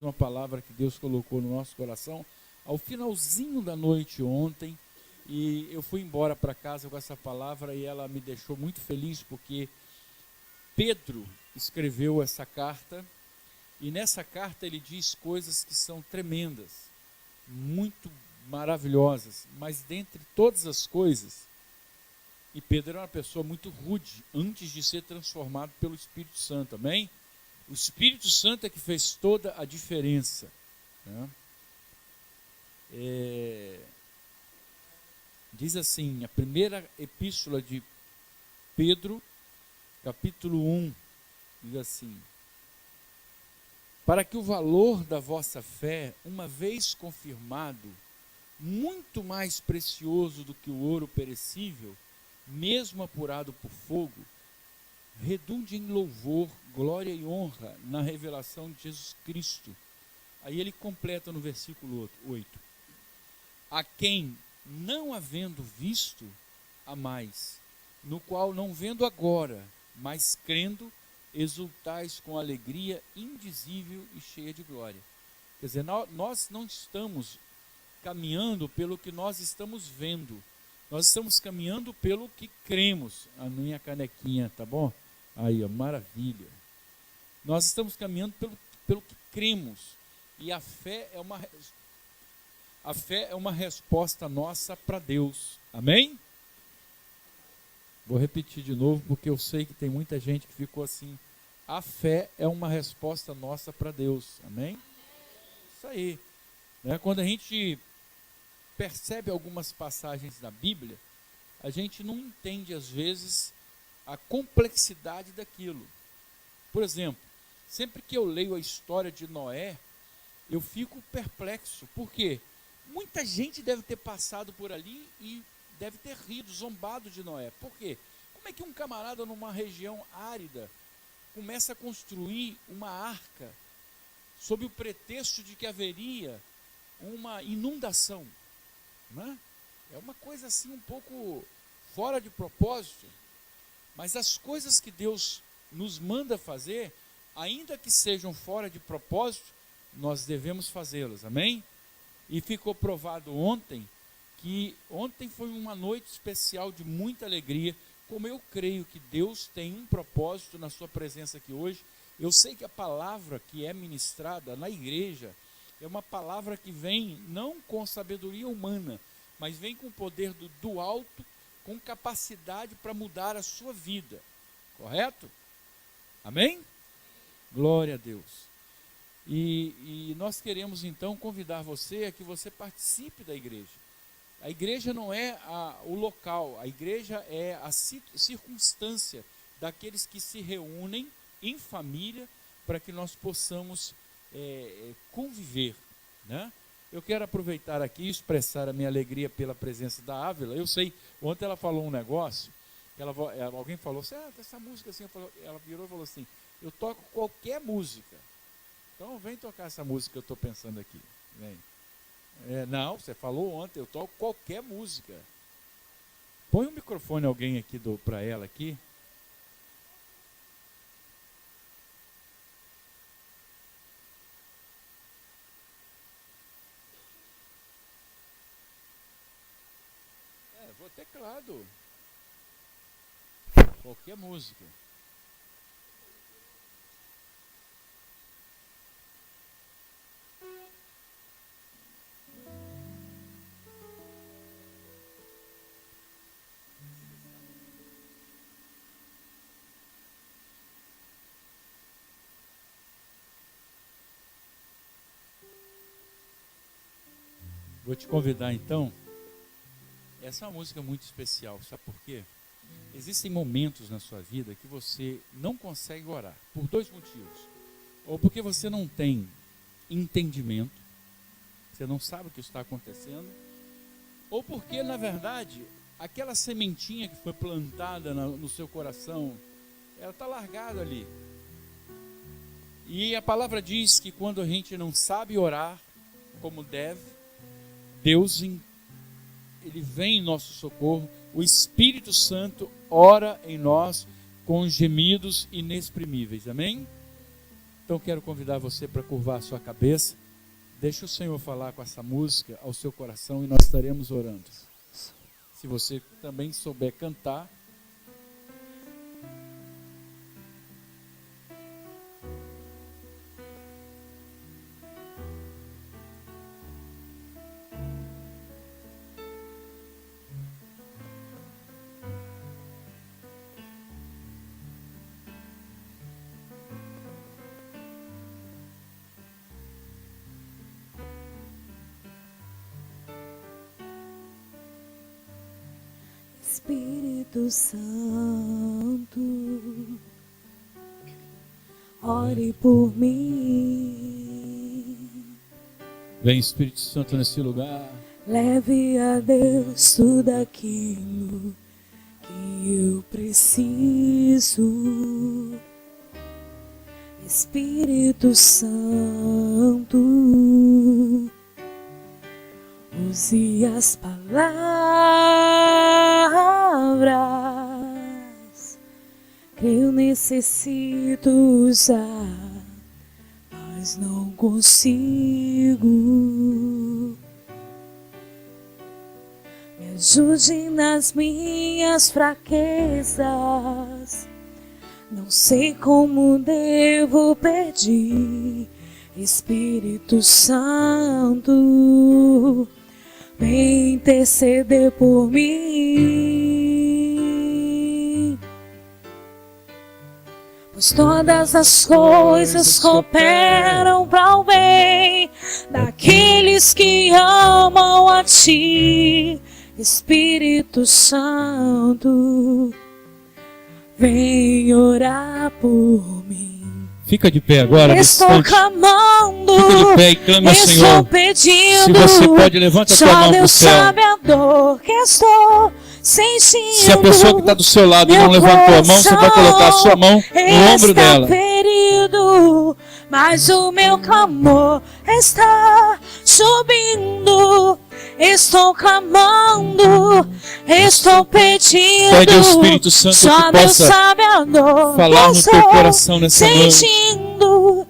Uma palavra que Deus colocou no nosso coração ao finalzinho da noite ontem, e eu fui embora para casa com essa palavra e ela me deixou muito feliz, porque Pedro escreveu essa carta, e nessa carta ele diz coisas que são tremendas, muito maravilhosas, mas dentre todas as coisas, e Pedro era uma pessoa muito rude antes de ser transformado pelo Espírito Santo, amém? O Espírito Santo é que fez toda a diferença, né? Diz assim, a primeira epístola de Pedro, capítulo 1, diz assim: para que o valor da vossa fé, uma vez confirmado, muito mais precioso do que o ouro perecível, mesmo apurado por fogo, redunde em louvor, glória e honra na revelação de Jesus Cristo. Aí ele completa no versículo 8: a quem, não havendo visto, amais, no qual não vendo agora, mas crendo, exultais com alegria indizível e cheia de glória. Quer dizer, nós não estamos caminhando pelo que nós estamos vendo, nós estamos caminhando pelo que cremos. A minha canequinha, tá bom? Aí, ó, maravilha. Nós estamos caminhando pelo que cremos. E a fé é uma resposta nossa para Deus. Amém? Vou repetir de novo, porque eu sei que tem muita gente que ficou assim. A fé é uma resposta nossa para Deus. Amém? Isso aí. Né? Quando a gente percebe algumas passagens da Bíblia, a gente não entende às vezes a complexidade daquilo. Por exemplo, sempre que eu leio a história de Noé, eu fico perplexo. Por quê? Muita gente deve ter passado por ali e deve ter rido, zombado de Noé. Por quê? Como é que um camarada numa região árida começa a construir uma arca sob o pretexto de que haveria uma inundação? Né? É uma coisa assim um pouco fora de propósito. Mas as coisas que Deus nos manda fazer, ainda que sejam fora de propósito, nós devemos fazê-las, amém? E ficou provado ontem, que ontem foi uma noite especial de muita alegria, como eu creio que Deus tem um propósito na sua presença aqui hoje. Eu sei que a palavra que é ministrada na igreja é uma palavra que vem não com sabedoria humana, mas vem com o poder do alto, com capacidade para mudar a sua vida, correto? Amém? Glória a Deus. E nós queremos então convidar você a que você participe da igreja. A igreja não é o local, a igreja é a circunstância daqueles que se reúnem em família para que nós possamos conviver, né? Eu quero aproveitar aqui e expressar a minha alegria pela presença da Ávila. Eu sei, ontem ela falou um negócio, alguém falou assim, essa música assim, ela virou e falou assim, eu toco qualquer música. Então vem tocar essa música que eu estou pensando aqui. Vem. Não, você falou ontem, eu toco qualquer música. Põe o microfone alguém aqui para ela aqui. Vou teclado. Qualquer música. Vou te convidar então. Essa é uma música muito especial, sabe por quê? Existem momentos na sua vida que você não consegue orar, por dois motivos. Ou porque você não tem entendimento, você não sabe o que está acontecendo, ou porque, na verdade, aquela sementinha que foi plantada no seu coração, ela está largada ali. E a palavra diz que quando a gente não sabe orar como deve, Deus ele vem em nosso socorro, o Espírito Santo ora em nós com gemidos inexprimíveis, amém? Então quero convidar você para curvar a sua cabeça. Deixe o Senhor falar com essa música ao seu coração e nós estaremos orando. Se você também souber cantar, Espírito Santo, ore por mim. vem Espírito Santo nesse lugar. Leve a Deus tudo aquilo que eu preciso. Espírito Santo, use as palavras que eu necessito usar, mas não consigo. Me ajude nas minhas fraquezas. Não sei como devo pedir. Espírito Santo, vem interceder por mim. Pois todas as coisas cooperam para o bem daqueles que amam a Ti. Espírito Santo, vem orar por mim. Fica de pé agora, nesse Estou instante. clamando, Fica de pé e clame ao estou Senhor. pedindo. Se você pode, levanta a tua Só mão para o Deus céu. sabe a dor que estou sentindo. Se a pessoa que está do seu lado não levantou a mão, você vai colocar a sua mão no ombro dela. Ferido, mas o meu clamor está subindo. Estou clamando, estou pedindo. Pede ao Espírito Santo Só que Deus possa sabe a dor falar que no teu coração nessa noite. sentindo.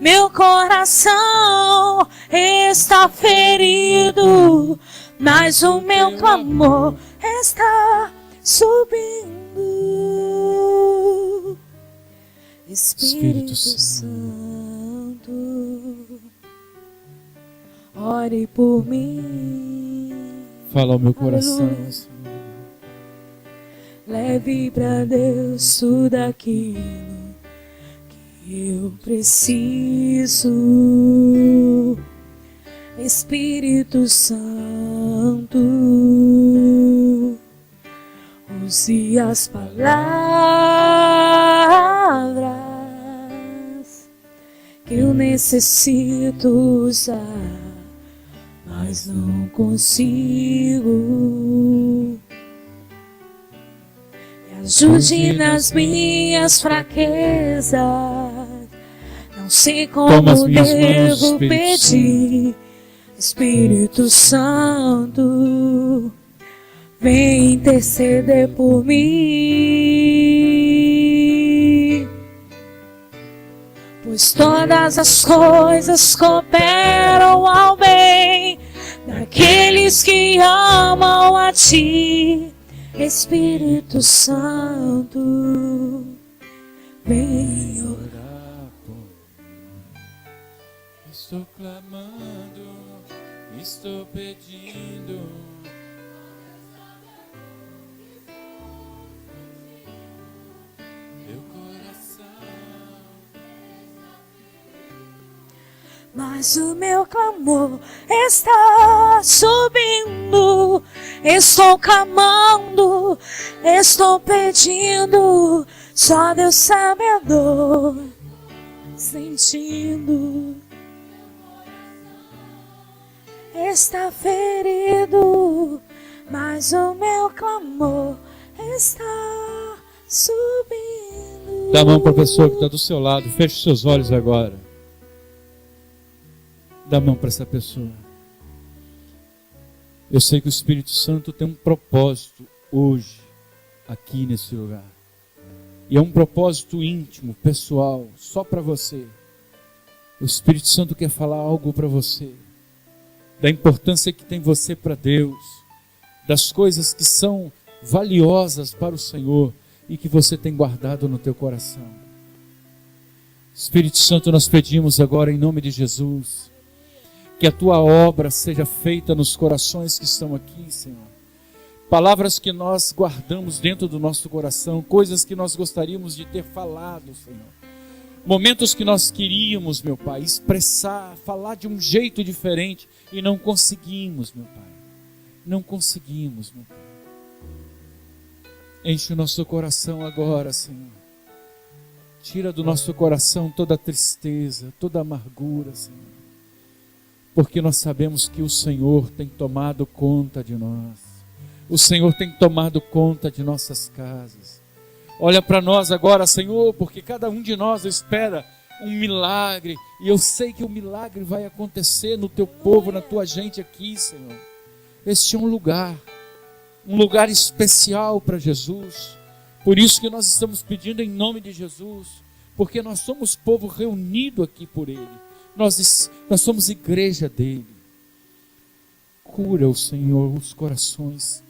Meu coração está ferido, mas o meu clamor está subindo. Espírito Santo, ore por mim. Fala ao meu coração. Aleluia. Leve para Deus tudo aquilo que eu preciso. Espírito Santo, use as palavras que eu necessito usar, mas não consigo. Me ajude nas minhas fraquezas. Não sei Toma as como minhas mãos, devo Espírito pedir. Espírito Santo, vem interceder por mim. Pois todas as coisas cooperam ao bem daqueles que amam a Ti. Espírito Santo, vem orar por mim. Estou clamando, estou pedindo. Meu coração. Mas o meu clamor está subindo. Estou clamando, estou pedindo. Só Deus sabe a dor, sentindo. Está ferido, mas o meu clamor está subindo. Dá a mão para a pessoa que está do seu lado. Feche seus olhos agora. Dá a mão para essa pessoa. Eu sei que o Espírito Santo tem um propósito hoje, aqui nesse lugar. E é um propósito íntimo, pessoal, só para você. O Espírito Santo quer falar algo para você, da importância que tem você para Deus, das coisas que são valiosas para o Senhor e que você tem guardado no teu coração. Espírito Santo, nós pedimos agora em nome de Jesus, que a tua obra seja feita nos corações que estão aqui, Senhor. Palavras que nós guardamos dentro do nosso coração, coisas que nós gostaríamos de ter falado, Senhor. Momentos que nós queríamos, meu Pai, expressar, falar de um jeito diferente e não conseguimos, meu Pai. Não conseguimos, meu Pai. Enche o nosso coração agora, Senhor. Tira do nosso coração toda a tristeza, toda a amargura, Senhor. Porque nós sabemos que o Senhor tem tomado conta de nós. O Senhor tem tomado conta de nossas casas. Olha para nós agora, Senhor, porque cada um de nós espera um milagre. E eu sei que o milagre vai acontecer no teu povo, na tua gente aqui, Senhor. Este é um lugar especial para Jesus. Por isso que nós estamos pedindo em nome de Jesus, porque nós somos povo reunido aqui por Ele. Nós somos igreja dEle. Cura, o Senhor, os corações.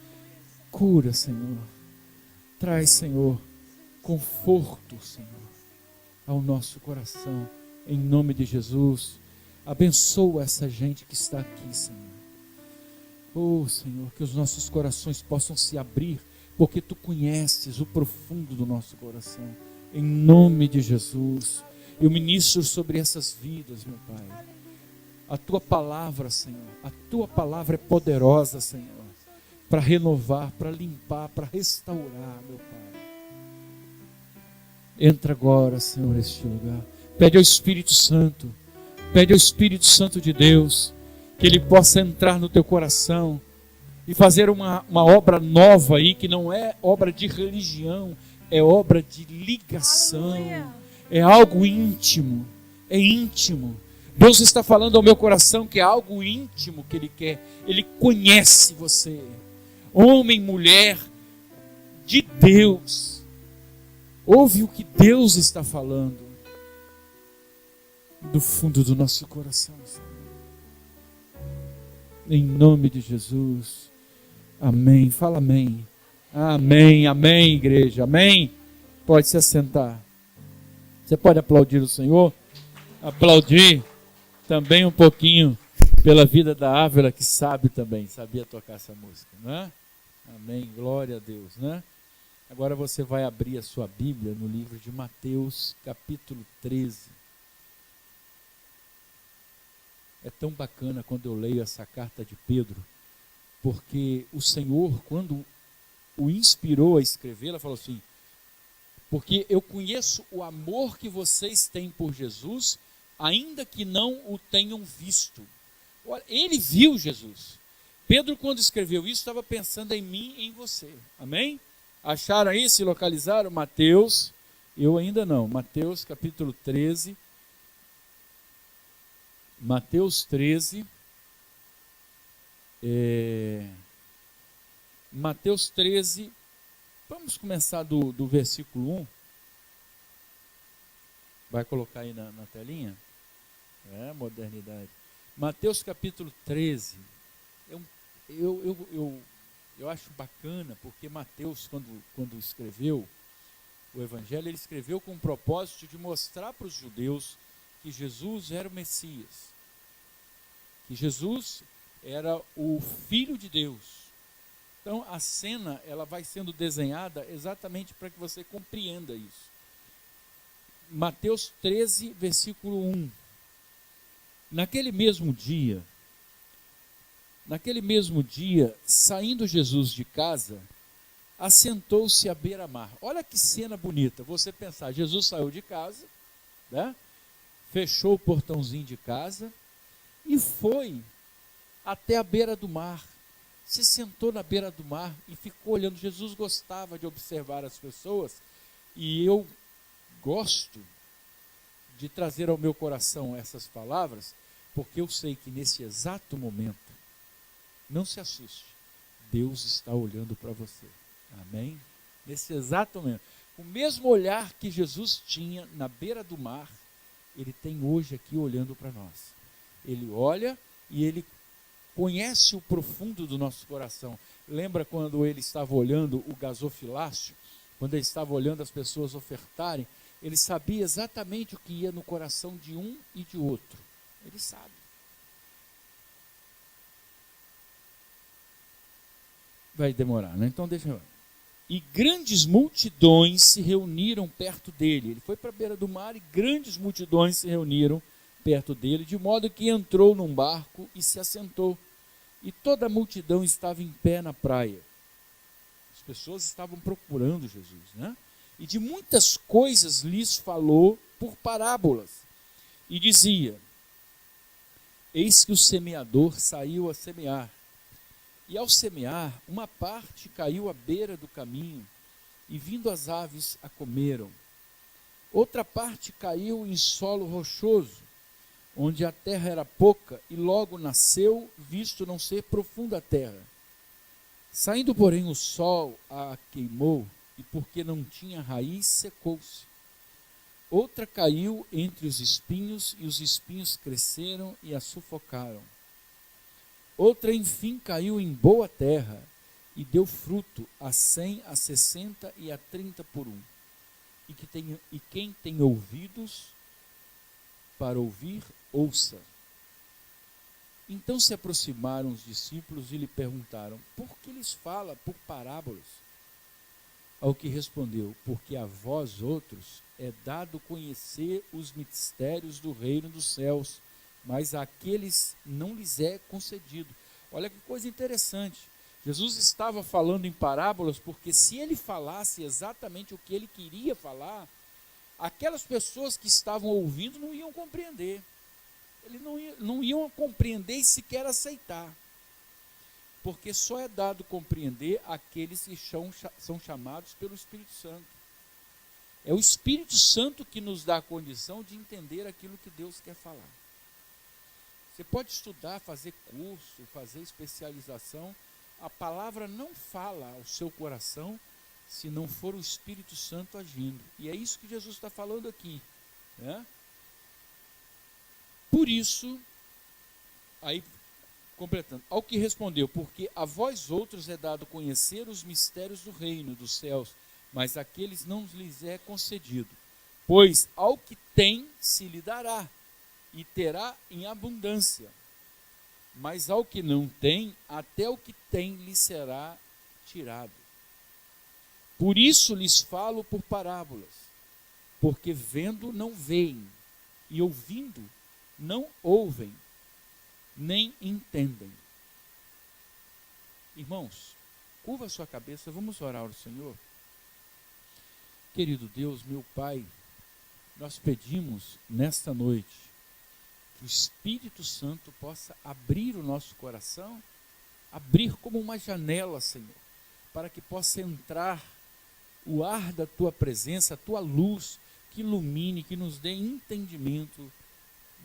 Cura, Senhor. Traz, Senhor, conforto, Senhor, ao nosso coração. Em nome de Jesus. Abençoa essa gente que está aqui, Senhor. Oh, Senhor, que os nossos corações possam se abrir, porque Tu conheces o profundo do nosso coração. Em nome de Jesus, eu ministro sobre essas vidas, meu Pai. A Tua palavra, Senhor, a Tua palavra é poderosa, Senhor, para renovar, para limpar, para restaurar, meu Pai. Entra agora, Senhor, neste lugar. Pede ao Espírito Santo, pede ao Espírito Santo de Deus, que Ele possa entrar no teu coração e fazer uma obra nova aí, que não é obra de religião, é obra de ligação. Aleluia. É algo íntimo, é íntimo. Deus está falando ao meu coração que é algo íntimo que Ele quer. Ele conhece você, homem, mulher, de Deus. Ouve o que Deus está falando do fundo do nosso coração, Senhor. Em nome de Jesus. Amém. Fala amém. Amém, amém, igreja. Amém. Pode se assentar. Você pode aplaudir o Senhor? Aplaudir também um pouquinho pela vida da Ávila, que sabia tocar essa música, né? Amém. Glória a Deus, né? Agora você vai abrir a sua Bíblia no livro de Mateus, capítulo 13. É tão bacana quando eu leio essa carta de Pedro, porque o Senhor, quando o inspirou a escrever, ela falou assim: porque eu conheço o amor que vocês têm por Jesus, ainda que não o tenham visto. Olha, ele viu Jesus. Pedro, quando escreveu isso, estava pensando em mim e em você. Amém? Acharam aí? Se localizaram? Mateus, eu ainda não. Mateus capítulo 13. Mateus 13, Mateus 13, vamos começar do versículo 1, vai colocar aí na telinha, modernidade, Mateus capítulo 13, eu acho bacana, porque Mateus, quando escreveu o Evangelho, ele escreveu com o propósito de mostrar para os judeus que Jesus era o Messias, que Jesus era o Filho de Deus. Então a cena, ela vai sendo desenhada exatamente para que você compreenda isso. Mateus 13, versículo 1. Naquele mesmo dia, saindo Jesus de casa, assentou-se à beira-mar. Olha que cena bonita, você pensar, Jesus saiu de casa, né? Fechou o portãozinho de casa e foi até a beira do mar. Se sentou na beira do mar e ficou olhando. Jesus gostava de observar as pessoas, e eu gosto de trazer ao meu coração essas palavras, porque eu sei que nesse exato momento, não se assuste, Deus está olhando para você. Amém? Nesse exato momento, o mesmo olhar que Jesus tinha na beira do mar, Ele tem hoje aqui olhando para nós. Ele olha e ele conhece o profundo do nosso coração. Lembra quando ele estava olhando o gasofilácio? Quando ele estava olhando as pessoas ofertarem, ele sabia exatamente o que ia no coração de um e de outro. Ele sabe. Vai demorar, né? Então deixa eu... E grandes multidões se reuniram perto dele. Ele foi para a beira do mar e grandes multidões se reuniram perto dele, de modo que entrou num barco e se assentou. E toda a multidão estava em pé na praia. As pessoas estavam procurando Jesus, né? E de muitas coisas lhes falou por parábolas. E dizia: eis que o semeador saiu a semear. E ao semear, uma parte caiu à beira do caminho, e vindo as aves a comeram. Outra parte caiu em solo rochoso, onde a terra era pouca, e logo nasceu, visto não ser profunda a terra. Saindo, porém, o sol a queimou, e porque não tinha raiz, secou-se. Outra caiu entre os espinhos, e os espinhos cresceram e a sufocaram. Outra, enfim, caiu em boa terra, e deu fruto a 100, a 60 e a 30 por um. E quem tem ouvidos para ouvir, ouça. Então se aproximaram os discípulos e lhe perguntaram: por que lhes fala por parábolas? Ao que respondeu: porque a vós outros é dado conhecer os mistérios do reino dos céus, mas àqueles não lhes é concedido. Olha que coisa interessante. Jesus estava falando em parábolas porque se ele falasse exatamente o que ele queria falar, aquelas pessoas que estavam ouvindo não iam compreender. Eles não iam compreender e sequer aceitar. Porque só é dado compreender aqueles que são chamados pelo Espírito Santo. É o Espírito Santo que nos dá a condição de entender aquilo que Deus quer falar. Você pode estudar, fazer curso, fazer especialização. A palavra não fala ao seu coração se não for o Espírito Santo agindo. E é isso que Jesus está falando aqui, né? Por isso, aí completando, ao que respondeu: porque a vós outros é dado conhecer os mistérios do reino dos céus, mas àqueles não lhes é concedido. Pois ao que tem se lhe dará, e terá em abundância. Mas ao que não tem, até o que tem lhe será tirado. Por isso lhes falo por parábolas, porque vendo não veem, e ouvindo não ouvem, nem entendem. Irmãos, curva a sua cabeça, vamos orar ao Senhor. Querido Deus, meu Pai, nós pedimos nesta noite que o Espírito Santo possa abrir o nosso coração, abrir como uma janela, Senhor, para que possa entrar o ar da Tua presença, a Tua luz, que ilumine, que nos dê entendimento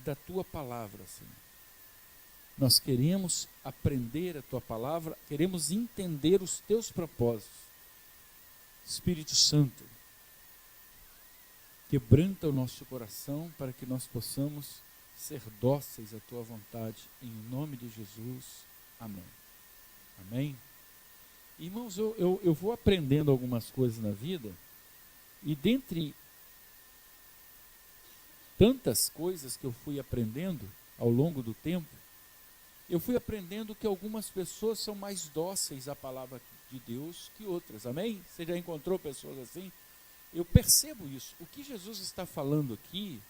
da Tua palavra, Senhor. Nós queremos aprender a Tua palavra, queremos entender os Teus propósitos. Espírito Santo, quebranta o nosso coração para que nós possamos ser dóceis à Tua vontade, em nome de Jesus, amém. Amém? Irmãos, eu vou aprendendo algumas coisas na vida, e dentre tantas coisas que eu fui aprendendo ao longo do tempo, eu fui aprendendo que algumas pessoas são mais dóceis à palavra de Deus que outras, amém? Você já encontrou pessoas assim? Eu percebo isso. O que Jesus está falando aqui,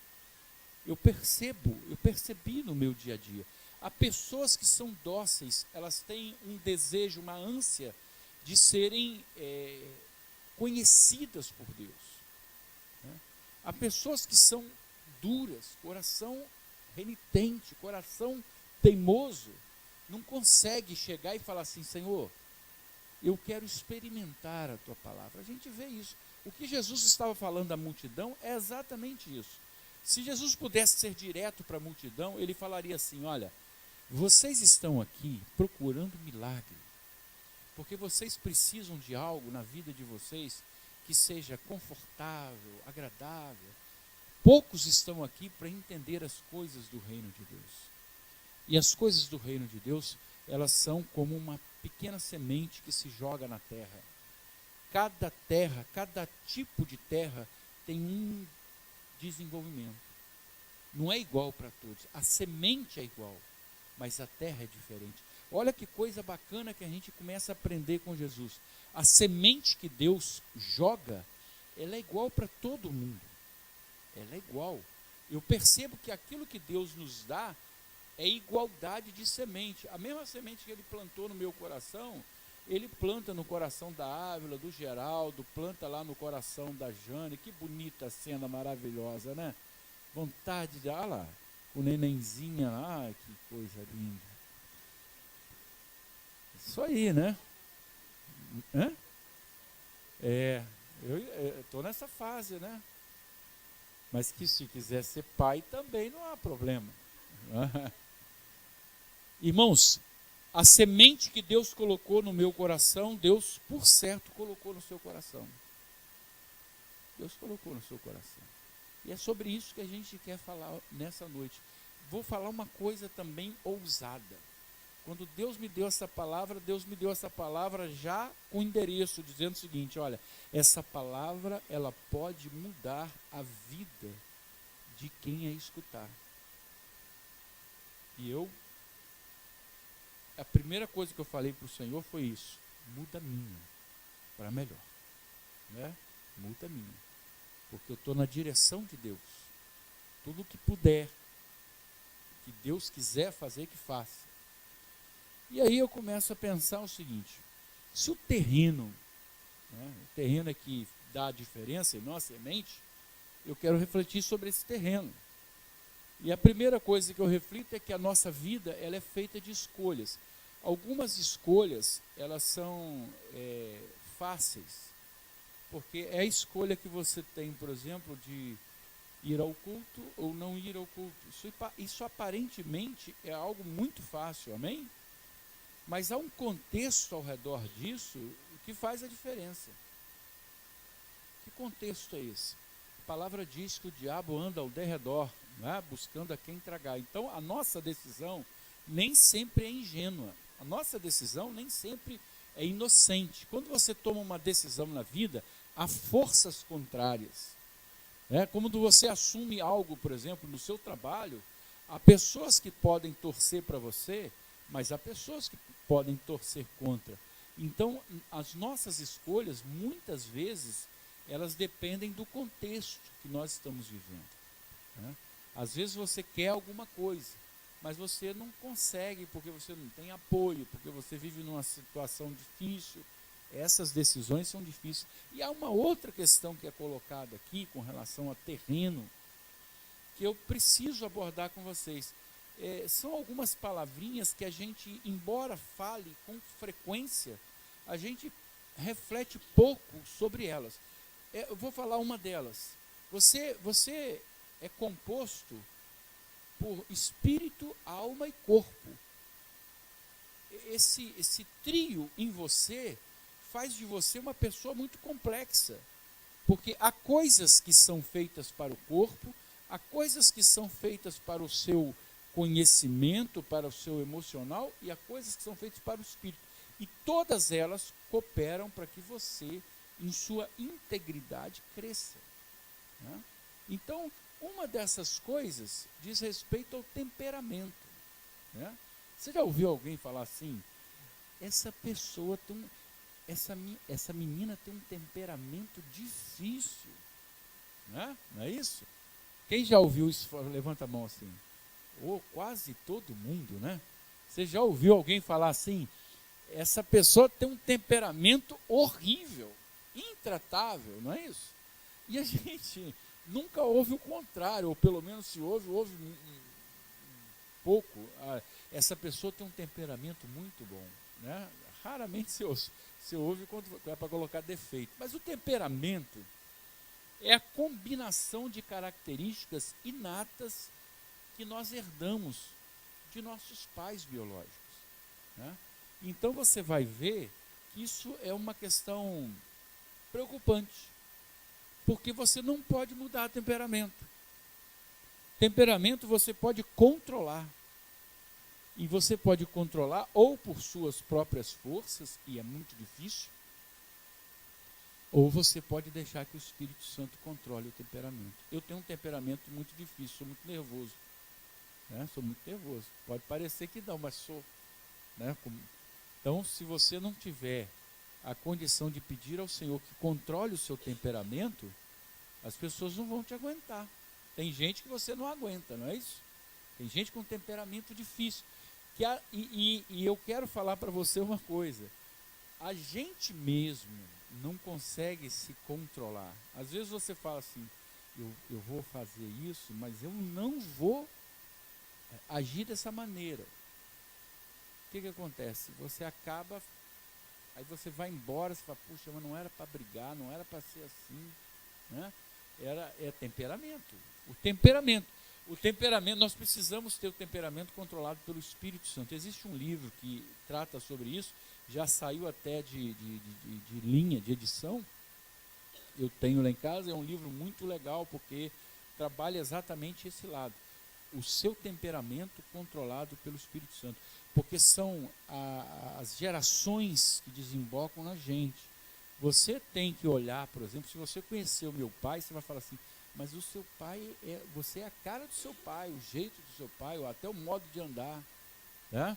eu percebi no meu dia a dia. Há pessoas que são dóceis, elas têm um desejo, uma ânsia de serem conhecidas por Deus, né? Há pessoas que são duras, coração renitente, coração teimoso, não consegue chegar e falar assim: Senhor, eu quero experimentar a Tua palavra. A gente vê isso. O que Jesus estava falando à multidão é exatamente isso. Se Jesus pudesse ser direto para a multidão, ele falaria assim: olha, vocês estão aqui procurando milagre, porque vocês precisam de algo na vida de vocês que seja confortável, agradável. poucos estão aqui para entender as coisas do reino de Deus. E as coisas do reino de Deus, elas são como uma pequena semente que se joga na terra. Cada terra, cada tipo de terra tem um desenvolvimento. Não é igual para todos. A semente é igual, mas a terra é diferente. Olha que coisa bacana que a gente começa a aprender com Jesus. A semente que Deus joga, ela é igual para todo mundo. Ela é igual. Eu percebo que aquilo que Deus nos dá é igualdade de semente. A mesma semente que Ele plantou no meu coração, Ele planta no coração da Ávila, do Geraldo, planta lá no coração da Jane. Que bonita cena maravilhosa, né? Vontade de... Olha lá, o nenenzinha lá, que coisa linda. Isso aí, né? Hã? Eu estou nessa fase, né? Mas que se quiser ser pai também não há problema. Irmãos, a semente que Deus colocou no meu coração, Deus, por certo, colocou no seu coração. Deus colocou no seu coração. E é sobre isso que a gente quer falar nessa noite. Vou falar uma coisa também ousada. Quando Deus me deu essa palavra, Deus me deu essa palavra já com endereço, dizendo o seguinte: olha, essa palavra, ela pode mudar a vida de quem a escutar. E a primeira coisa que eu falei para o Senhor foi isso: muda a minha, para melhor. Né? Muda a minha. Porque eu estou na direção de Deus. Tudo que puder, que Deus quiser fazer, que faça. E aí eu começo a pensar o seguinte: se o terreno é que dá a diferença e não a semente, eu quero refletir sobre esse terreno. E a primeira coisa que eu reflito é que a nossa vida, ela é feita de escolhas. Algumas escolhas, elas são fáceis, porque é a escolha que você tem, por exemplo, de ir ao culto ou não ir ao culto. Isso aparentemente é algo muito fácil, amém? Mas há um contexto ao redor disso que faz a diferença. Que contexto é esse? A palavra diz que o diabo anda ao derredor, né, buscando a quem tragar. Então, a nossa decisão nem sempre é ingênua. A nossa decisão nem sempre é inocente. Quando você toma uma decisão na vida, há forças contrárias. Quando você assume algo, por exemplo, no seu trabalho, há pessoas que podem torcer para você, mas há pessoas que podem torcer contra. Então, as nossas escolhas, muitas vezes, elas dependem do contexto que nós estamos vivendo. Né? Às vezes você quer alguma coisa, mas você não consegue porque você não tem apoio, porque você vive numa situação difícil. Essas decisões são difíceis. E há uma outra questão que é colocada aqui com relação a terreno, que eu preciso abordar com vocês. São algumas palavrinhas que a gente, embora fale com frequência, a gente reflete pouco sobre elas. Eu vou falar uma delas. Você é composto por espírito, alma e corpo. Esse trio em você faz de você uma pessoa muito complexa, porque há coisas que são feitas para o corpo, há coisas que são feitas para o seu conhecimento, para o seu emocional, e há coisas que são feitas para o espírito. E todas elas cooperam para que você, em sua integridade, cresça. Né? Então, uma dessas coisas diz respeito ao temperamento. Né? Você já ouviu alguém falar assim? Essa pessoa tem essa menina tem um temperamento difícil. Né? Não é isso? Quem já ouviu isso? Levanta a mão assim. Quase todo mundo, né? Você já ouviu alguém falar assim? Essa pessoa tem um temperamento horrível, intratável, não é isso? E a gente nunca ouve o contrário, ou pelo menos se ouve pouco. Essa pessoa tem um temperamento muito bom, né? Raramente se ouve quando é para colocar defeito. Mas o temperamento é a combinação de características inatas que nós herdamos de nossos pais biológicos. Né? Então você vai ver que isso é uma questão preocupante, porque você não pode mudar temperamento. temperamento você pode controlar. E você pode controlar ou por suas próprias forças, e é muito difícil, ou você pode deixar que o Espírito Santo controle o temperamento. Eu tenho um temperamento muito difícil, sou muito nervoso. Né? Sou muito nervoso. Pode parecer que não, mas sou. Né? Então, se você não tiver a condição de pedir ao Senhor que controle o seu temperamento, as pessoas não vão te aguentar. Tem gente que você não aguenta, não é isso? Tem gente com temperamento difícil. E eu quero falar para você uma coisa. A gente mesmo não consegue se controlar. Às vezes você fala assim, eu vou fazer isso, mas eu não vou agir dessa maneira. O que acontece? Você acaba, aí você vai embora, você fala, puxa, mas não era para brigar, não era para ser assim. Né? É temperamento. O temperamento, nós precisamos ter o temperamento controlado pelo Espírito Santo. Existe um livro que trata sobre isso, já saiu até de linha, de edição. Eu tenho lá em casa, é um livro muito legal, porque trabalha exatamente esse lado. O seu temperamento controlado pelo Espírito Santo. Porque são as gerações que desembocam na gente. Você tem que olhar, por exemplo, se você conhecer o meu pai, você vai falar assim, mas o seu pai, você é a cara do seu pai, o jeito do seu pai, ou até o modo de andar. Né?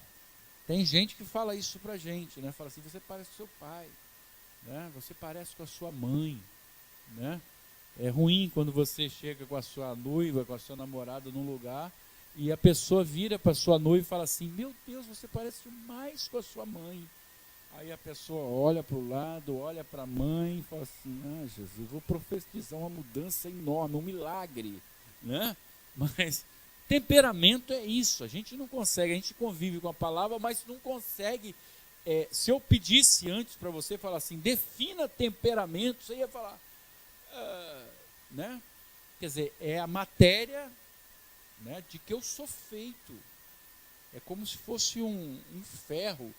Tem gente que fala isso pra gente, né? Fala assim, você parece com o seu pai, né? Você parece com a sua mãe. Né? É ruim quando você chega com a sua noiva, com a sua namorada num lugar, e a pessoa vira para a sua noiva e fala assim, meu Deus, você parece mais com a sua mãe. Aí a pessoa olha para o lado, olha para a mãe e fala assim, Jesus, eu vou profetizar uma mudança enorme, um milagre. Né? Mas temperamento é isso, a gente não consegue, a gente convive com a palavra, mas não consegue. Se eu pedisse antes para você falar assim, defina temperamento, você ia falar, né? Quer dizer, é a matéria, né, de que eu sou feito. É como se fosse um ferro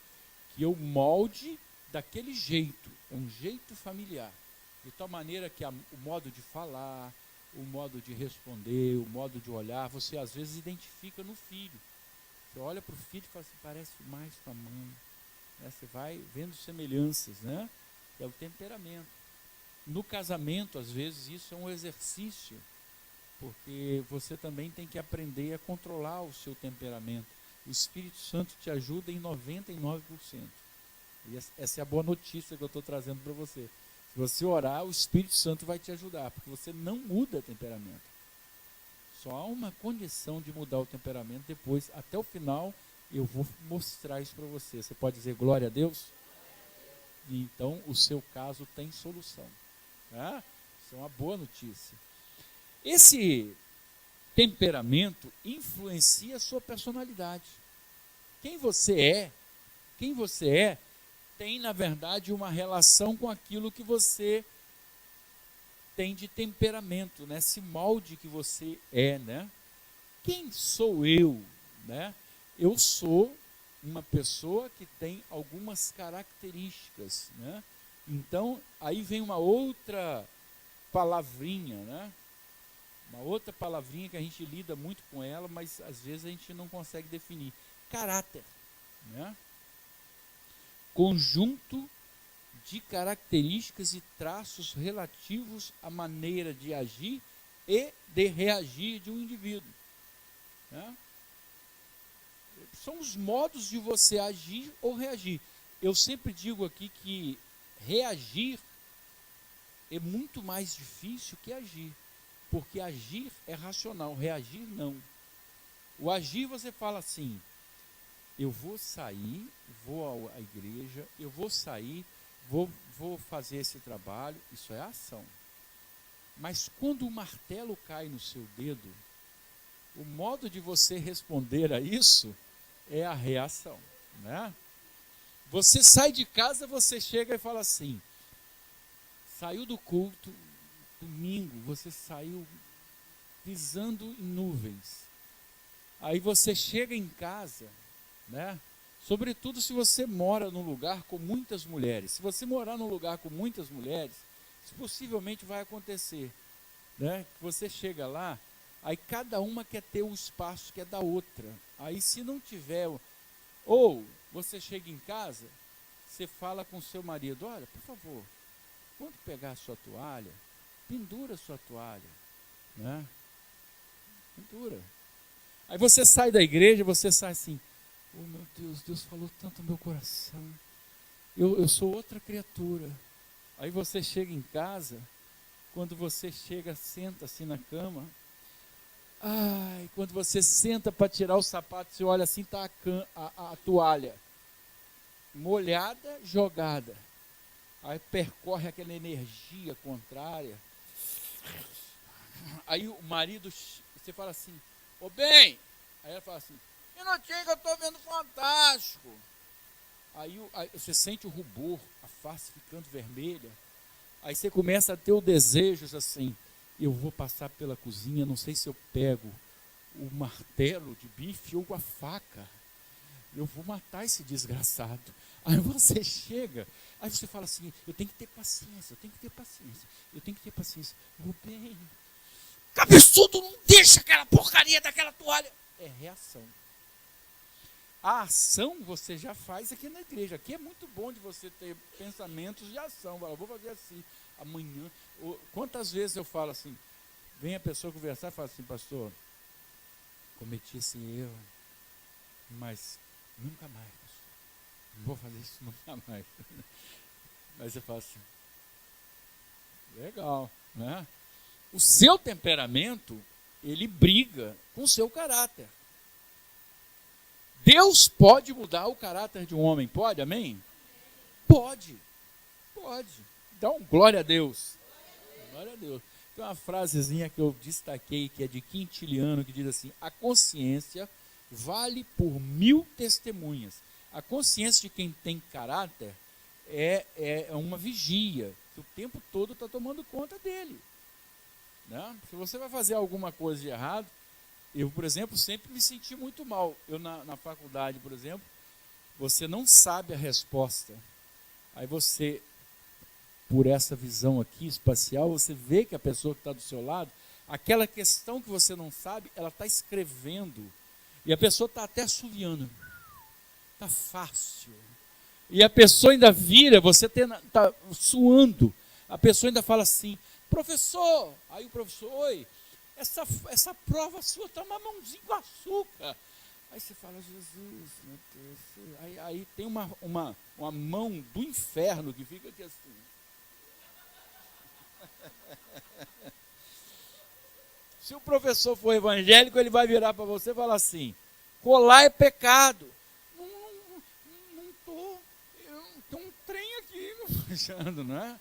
que eu molde daquele jeito, é um jeito familiar, de tal maneira que o modo de falar, o modo de responder, o modo de olhar, você às vezes identifica no filho. Você olha para o filho e fala assim, parece mais com a mãe. Né? Você vai vendo semelhanças, né? É o temperamento. No casamento, às vezes, isso é um exercício, porque você também tem que aprender a controlar o seu temperamento. O Espírito Santo te ajuda em 99%. E essa é a boa notícia que eu estou trazendo para você. Se você orar, o Espírito Santo vai te ajudar, porque você não muda temperamento. Só há uma condição de mudar o temperamento depois, até o final, eu vou mostrar isso para você. Você pode dizer glória a Deus? E então o seu caso tem solução. Tá? Isso é uma boa notícia. Esse temperamento influencia a sua personalidade. Quem você é, tem, na verdade, uma relação com aquilo que você tem de temperamento, né? Esse molde que você é, né? Quem sou eu, né? Eu sou uma pessoa que tem algumas características, né? Então, aí vem uma outra palavrinha, né? Uma outra palavrinha que a gente lida muito com ela, mas às vezes a gente não consegue definir. Caráter, né? Conjunto de características e traços relativos à maneira de agir e de reagir de um indivíduo. Né? São os modos de você agir ou reagir. Eu sempre digo aqui que reagir é muito mais difícil que agir, porque agir é racional, reagir não. O agir você fala assim, eu vou sair, vou à igreja, eu vou sair, vou fazer esse trabalho, isso é ação. Mas quando o martelo cai no seu dedo, o modo de você responder a isso é a reação, né? Você sai de casa, você chega e fala assim, saiu do culto, domingo, você saiu pisando em nuvens. Aí você chega em casa, né? Sobretudo se você mora num lugar com muitas mulheres. Se você morar num lugar com muitas mulheres, isso possivelmente vai acontecer, né? Você chega lá Aí cada uma quer ter o espaço que é da outra. Aí se não tiver, ou você chega em casa, você fala com seu marido, olha, por favor, quando pegar a sua toalha, pendura a sua toalha, né? Pendura. Aí você sai da igreja, você sai assim, oh meu Deus, Deus falou tanto no meu coração, eu sou outra criatura. Aí você chega em casa, quando você chega, senta assim na cama, ai, quando você senta para tirar o sapato, você olha assim, está a toalha molhada, jogada. Aí percorre aquela energia contrária. Aí o marido, você fala assim, ô bem, aí ela fala assim, minutinho que eu estou vendo Fantástico. Aí você sente o rubor, a face ficando vermelha. Aí você começa a ter o desejo assim, eu vou passar pela cozinha, não sei se eu pego o martelo de bife ou a faca. Eu vou matar esse desgraçado. Aí você chega, aí você fala assim, eu tenho que ter paciência, eu tenho que ter paciência, eu tenho que ter paciência. Vou bem, cabeçudo, não deixa aquela porcaria daquela toalha. É reação. A ação você já faz aqui na igreja. Aqui é muito bom de você ter pensamentos de ação. Eu vou fazer assim, amanhã. Quantas vezes eu falo assim, vem a pessoa conversar e fala assim, pastor, cometi esse erro, mas nunca mais, pastor. Não vou fazer isso nunca mais. Mas você fala assim, legal, né? O seu temperamento, ele briga com o seu caráter. Deus pode mudar o caráter de um homem, pode, amém? Pode, pode. Dá um glória a Deus. Glória a Deus. Tem uma frasezinha que eu destaquei, que é de Quintiliano, que diz assim, a consciência vale por 1000 testemunhas. A consciência de quem tem caráter é uma vigia, que o tempo todo está tomando conta dele. Né? Se você vai fazer alguma coisa de errado, eu, por exemplo, sempre me senti muito mal. Eu, na faculdade, por exemplo, você não sabe a resposta. Aí você, por essa visão aqui espacial, você vê que a pessoa que está do seu lado, aquela questão que você não sabe, ela está escrevendo. E a pessoa está até assoviando. Está fácil. E a pessoa ainda vira, você está suando. A pessoa ainda fala assim, professor. Aí o professor, oi. Essa prova sua está uma mãozinha com açúcar. Aí você fala, Jesus, meu Deus. Aí tem uma mão do inferno que fica aqui assim. Se o professor for evangélico, ele vai virar para você e falar assim, colar é pecado. Não estou, tem um trem aqui me puxando, não é?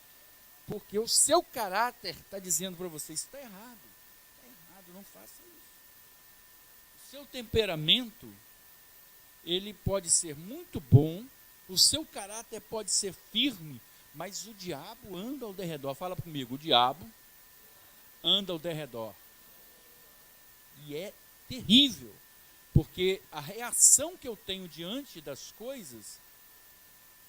Porque o seu caráter está dizendo para você, isso está errado. Não faça isso. O seu temperamento, ele pode ser muito bom, o seu caráter pode ser firme, mas o diabo anda ao derredor. Fala comigo, o diabo anda ao derredor. E é terrível, porque a reação que eu tenho diante das coisas,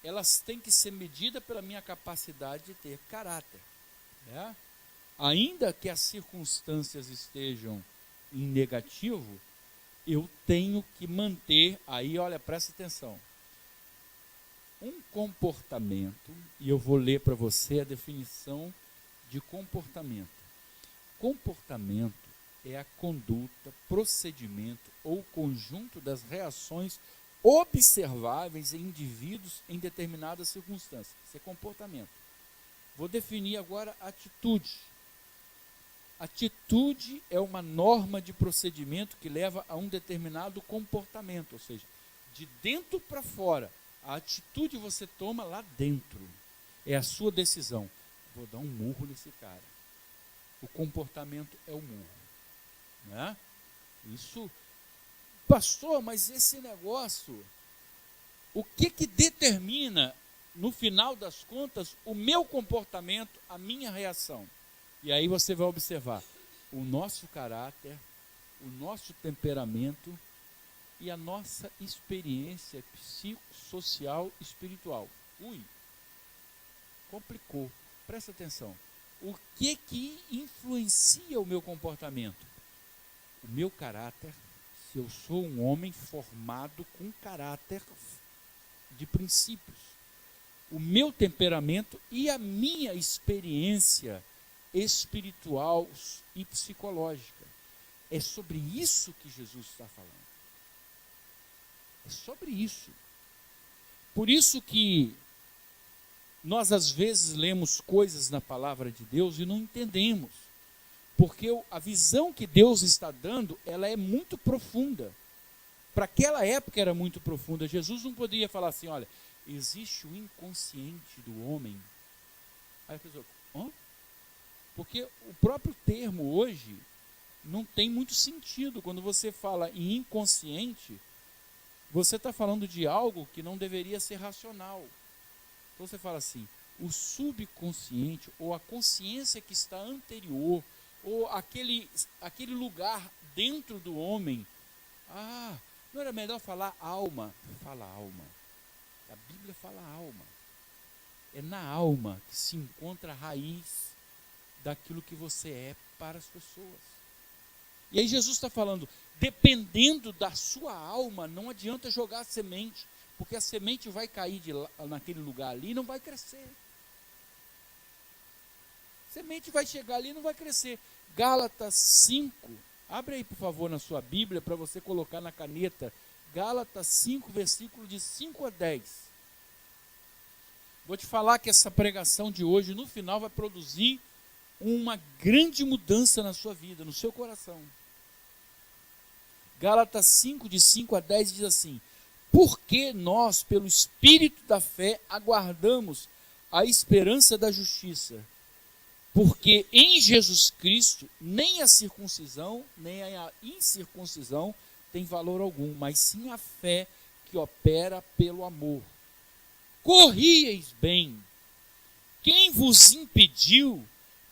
elas têm que ser medidas pela minha capacidade de ter caráter, né? Ainda que as circunstâncias estejam em negativo, eu tenho que manter, aí olha, presta atenção, um comportamento, e eu vou ler para você a definição de comportamento. Comportamento é a conduta, procedimento ou conjunto das reações observáveis em indivíduos em determinadas circunstâncias. Isso é comportamento. Vou definir agora atitude. Atitude é uma norma de procedimento que leva a um determinado comportamento, ou seja, de dentro para fora. A atitude você toma lá dentro. É a sua decisão. Vou dar um murro nesse cara. O comportamento é o murro. Né? Isso, pastor, mas esse negócio, o que determina, no final das contas, o meu comportamento, a minha reação? E aí você vai observar o nosso caráter, o nosso temperamento e a nossa experiência psicossocial espiritual. Ui, complicou. Presta atenção. O que influencia o meu comportamento? o meu caráter, se eu sou um homem formado com caráter de princípios, o meu temperamento e a minha experiência espiritual e psicológica. É sobre isso que Jesus está falando. É sobre isso. Por isso que nós às vezes lemos coisas na palavra de Deus e não entendemos. Porque a visão que Deus está dando, ela é muito profunda. Para aquela época era muito profunda. Jesus não poderia falar assim, olha, existe o inconsciente do homem. Aí a pessoa, hã? Porque o próprio termo hoje não tem muito sentido. Quando você fala em inconsciente, você está falando de algo que não deveria ser racional. Então você fala assim, o subconsciente, ou a consciência que está anterior, ou aquele lugar dentro do homem. Ah, não era melhor falar alma? Fala alma. A Bíblia fala alma. É na alma que se encontra a raiz daquilo que você é para as pessoas. E aí Jesus está falando, dependendo da sua alma, não adianta jogar a semente, porque a semente vai cair naquele lugar ali e não vai crescer. A semente vai chegar ali e não vai crescer. Gálatas 5, abre aí por favor na sua Bíblia para você colocar na caneta. Gálatas 5, versículo de 5 a 10. Vou te falar que essa pregação de hoje, no final, vai produzir uma grande mudança na sua vida, no seu coração. Gálatas 5, de 5 a 10, diz assim, porque nós, pelo Espírito da fé, aguardamos a esperança da justiça. Porque em Jesus Cristo, nem a circuncisão, nem a incircuncisão tem valor algum, mas sim a fé que opera pelo amor. Corrieis bem. Quem vos impediu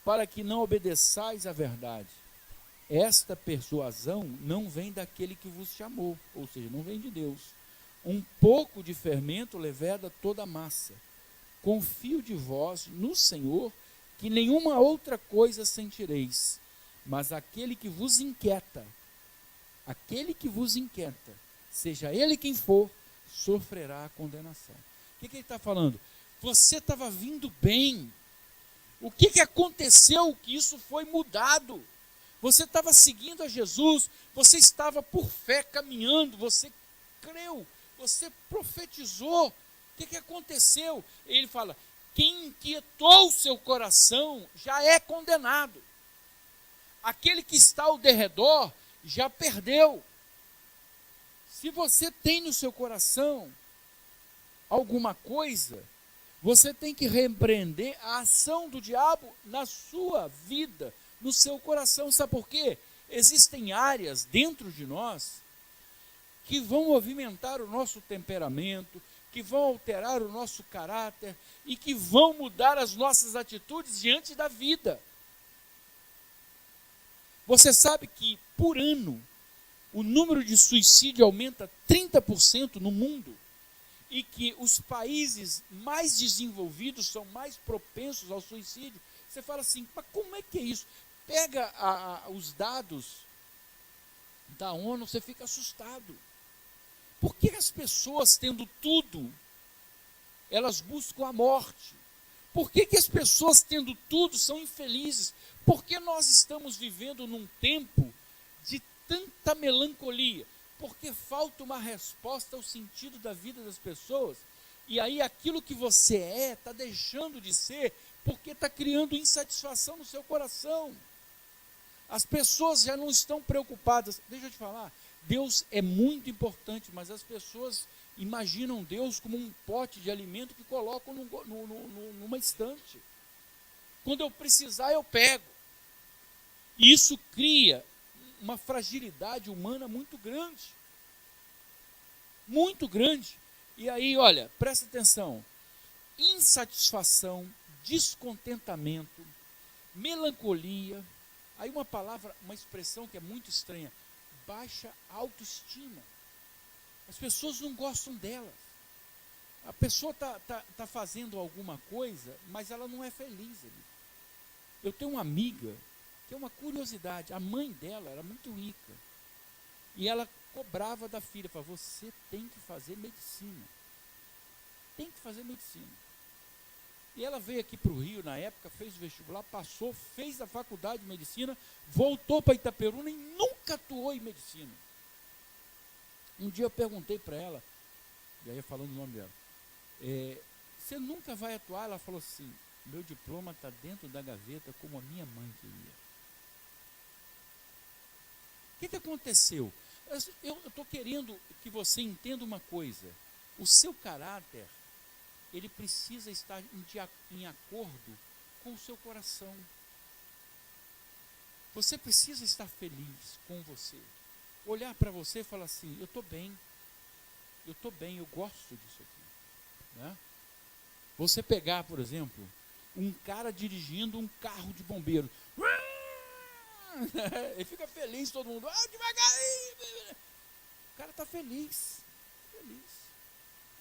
para que não obedeçais à verdade? Esta persuasão não vem daquele que vos chamou, ou seja, não vem de Deus. Um pouco de fermento leveda toda a massa. Confio de vós no Senhor, que nenhuma outra coisa sentireis, mas aquele que vos inquieta, seja ele quem for, sofrerá a condenação. O que ele está falando? Você estava vindo bem. O que aconteceu que isso foi mudado? Você estava seguindo a Jesus, você estava por fé caminhando, você creu, você profetizou. O que aconteceu? Ele fala, quem inquietou o seu coração já é condenado. Aquele que está ao derredor já perdeu. Se você tem no seu coração alguma coisa, você tem que repreender a ação do diabo na sua vida, no seu coração. Sabe por quê? Existem áreas dentro de nós que vão movimentar o nosso temperamento, que vão alterar o nosso caráter e que vão mudar as nossas atitudes diante da vida. Você sabe que, por ano, o número de suicídio aumenta 30% no mundo e que os países mais desenvolvidos são mais propensos ao suicídio. Você fala assim, mas como é que é isso? Pega os dados da ONU, você fica assustado. Por que as pessoas, tendo tudo, elas buscam a morte? Por que as pessoas, tendo tudo, são infelizes? Porque nós estamos vivendo num tempo de tanta melancolia? Porque falta uma resposta ao sentido da vida das pessoas. E aí aquilo que você está deixando de ser, porque está criando insatisfação no seu coração. As pessoas já não estão preocupadas. Deixa eu te falar, Deus é muito importante, mas as pessoas imaginam Deus como um pote de alimento que colocam numa estante. Quando eu precisar, eu pego. E isso cria uma fragilidade humana muito grande. Muito grande. E aí, olha, presta atenção. Insatisfação, descontentamento, melancolia. Aí uma palavra, uma expressão que é muito estranha. Baixa autoestima. As pessoas não gostam delas. A pessoa tá fazendo alguma coisa, mas ela não é feliz ali. Eu tenho uma amiga que é uma curiosidade. A mãe dela era muito rica. E ela cobrava da filha, falava, você tem que fazer medicina. Tem que fazer medicina. E ela veio aqui para o Rio, na época, fez o vestibular, passou, fez a faculdade de medicina, voltou para Itaperuna e nunca atuou em medicina. Um dia eu perguntei para ela, e aí falando o nome dela, você nunca vai atuar? Ela falou assim, meu diploma está dentro da gaveta como a minha mãe queria. O que aconteceu? Eu estou querendo que você entenda uma coisa. O seu caráter, ele precisa estar em acordo com o seu coração. Você precisa estar feliz com você. Olhar para você e falar assim, eu estou bem, eu gosto disso aqui. Né? Você pegar, por exemplo, um cara dirigindo um carro de bombeiro. Ele fica feliz, todo mundo, devagarinho. O cara está feliz,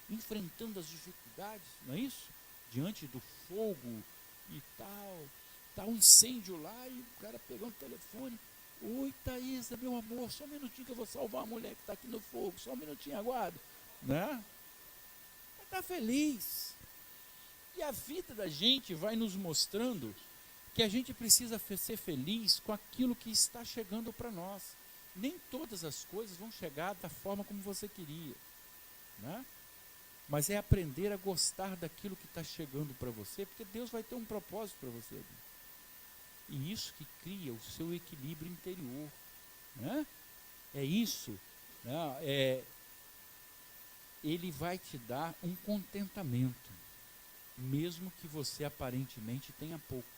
enfrentando as dificuldades, não é isso? Diante do fogo e tal, está um incêndio lá e o cara pegando o telefone, oi Thaisa, meu amor, só um minutinho que eu vou salvar a mulher que está aqui no fogo, só um minutinho, aguarda, né? Está feliz. E a vida da gente vai nos mostrando que a gente precisa ser feliz com aquilo que está chegando para nós. Nem todas as coisas vão chegar da forma como você queria, né? Mas é aprender a gostar daquilo que está chegando para você, porque Deus vai ter um propósito para você. E isso que cria o seu equilíbrio interior, né? É isso, né? Ele vai te dar um contentamento, mesmo que você aparentemente tenha pouco.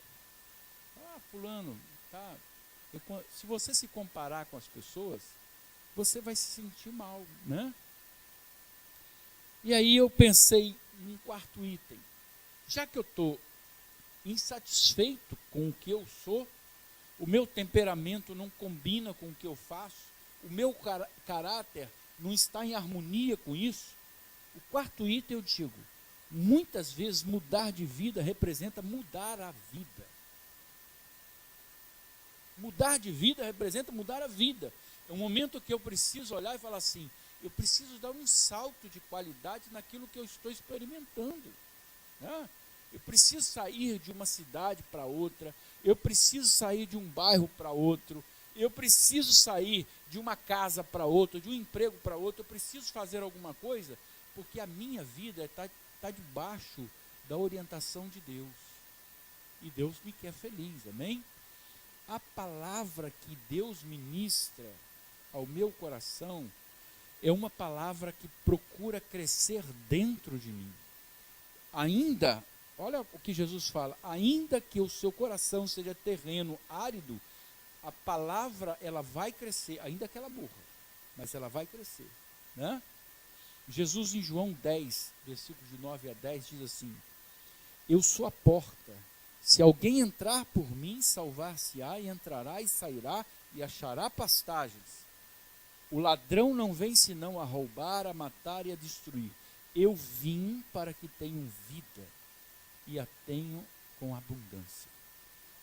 Fulano, tá? Se você se comparar com as pessoas, você vai se sentir mal, né? E aí eu pensei num quarto item. Já que eu estou insatisfeito com o que eu sou, o meu temperamento não combina com o que eu faço, o meu caráter não está em harmonia com isso, o quarto item eu digo, muitas vezes mudar de vida representa mudar a vida. Mudar de vida representa mudar a vida. É um momento que eu preciso olhar e falar assim, eu preciso dar um salto de qualidade naquilo que eu estou experimentando. Né? Eu preciso sair de uma cidade para outra, eu preciso sair de um bairro para outro, eu preciso sair de uma casa para outra, de um emprego para outro, eu preciso fazer alguma coisa, porque a minha vida está debaixo da orientação de Deus. E Deus me quer feliz, amém? A palavra que Deus ministra ao meu coração é uma palavra que procura crescer dentro de mim. Ainda, olha o que Jesus fala, ainda que o seu coração seja terreno árido, a palavra ela vai crescer, ainda que ela morra, mas ela vai crescer. Né? Jesus em João 10, versículos de 9 a 10 diz assim, eu sou a porta. Se alguém entrar por mim, salvar-se-á, e entrará e sairá, e achará pastagens. O ladrão não vem senão a roubar, a matar e a destruir. Eu vim para que tenham vida, e a tenham com abundância.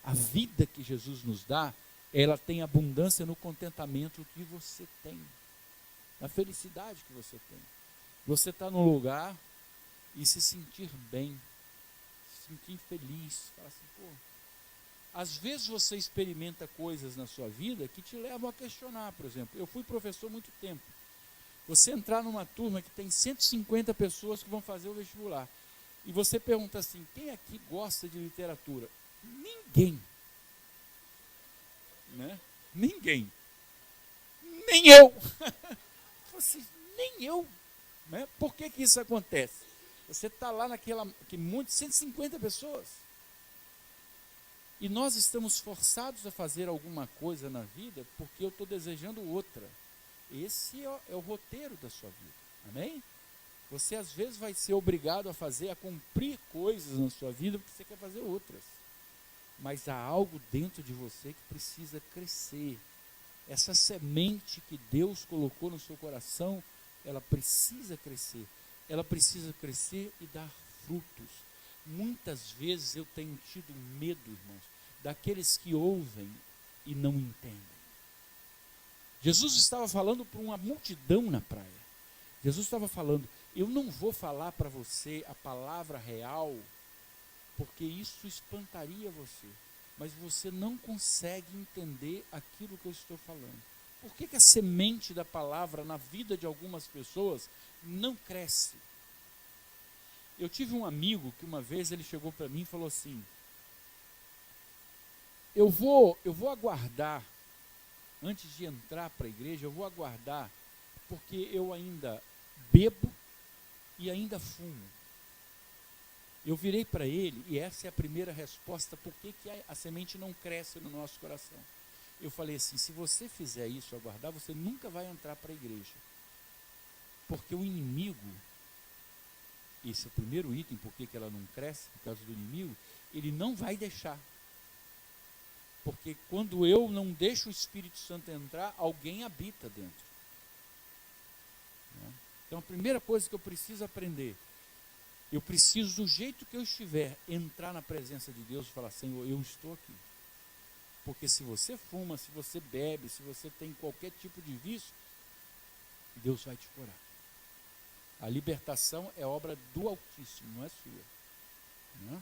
A vida que Jesus nos dá, ela tem abundância no contentamento que você tem, na felicidade que você tem. Você está num lugar e se sentir bem, sentir feliz, fala assim, pô, às vezes você experimenta coisas na sua vida que te levam a questionar, por exemplo, eu fui professor há muito tempo, você entrar numa turma que tem 150 pessoas que vão fazer o vestibular, e você pergunta assim, quem aqui gosta de literatura? Ninguém, né? Ninguém, nem eu, nem eu, né? Por que isso acontece? Você está lá naquele monte, 150 pessoas. E nós estamos forçados a fazer alguma coisa na vida porque eu estou desejando outra. Esse é o roteiro da sua vida. Amém? Você às vezes vai ser obrigado a cumprir coisas na sua vida porque você quer fazer outras. Mas há algo dentro de você que precisa crescer. Essa semente que Deus colocou no seu coração, ela precisa crescer. Ela precisa crescer e dar frutos. Muitas vezes eu tenho tido medo, irmãos, daqueles que ouvem e não entendem. Jesus estava falando para uma multidão na praia. Jesus estava falando, eu não vou falar para você a palavra real, porque isso espantaria você. Mas você não consegue entender aquilo que eu estou falando. Por que a semente da palavra na vida de algumas pessoas não cresce? Eu tive um amigo que uma vez ele chegou para mim e falou assim, eu vou aguardar, antes de entrar para a igreja, eu vou aguardar, porque eu ainda bebo e ainda fumo. Eu virei para ele, e essa é a primeira resposta, por que a semente não cresce no nosso coração? Eu falei assim, se você fizer isso, aguardar, você nunca vai entrar para a igreja. Porque o inimigo, esse é o primeiro item, por que ela não cresce, por causa do inimigo, ele não vai deixar. Porque quando eu não deixo o Espírito Santo entrar, alguém habita dentro. Então a primeira coisa que eu preciso aprender, eu preciso, do jeito que eu estiver, entrar na presença de Deus e falar, Senhor, eu estou aqui. Porque se você fuma, se você bebe, se você tem qualquer tipo de vício, Deus vai te curar. A libertação é obra do Altíssimo, não é sua. Não é?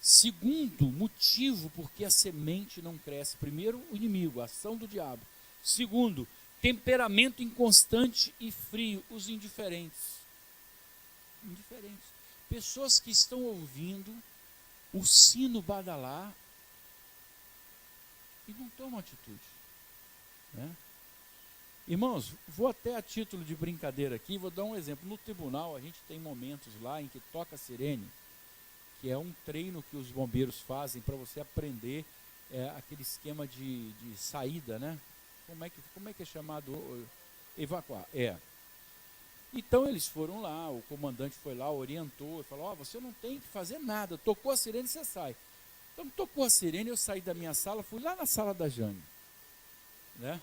Segundo motivo por que a semente não cresce. Primeiro, o inimigo, a ação do diabo. Segundo, temperamento inconstante e frio, os indiferentes. Pessoas que estão ouvindo o sino badalar e não tomam atitude. Né? Irmãos, vou até a título de brincadeira aqui, vou dar um exemplo. No tribunal, a gente tem momentos lá em que toca a sirene, que é um treino que os bombeiros fazem para você aprender aquele esquema de saída, né? Como é que é chamado? Evacuar. Então eles foram lá, o comandante foi lá, orientou, falou, você não tem que fazer nada, tocou a sirene, você sai. Então tocou a sirene, eu saí da minha sala, fui lá na sala da Jane. Né?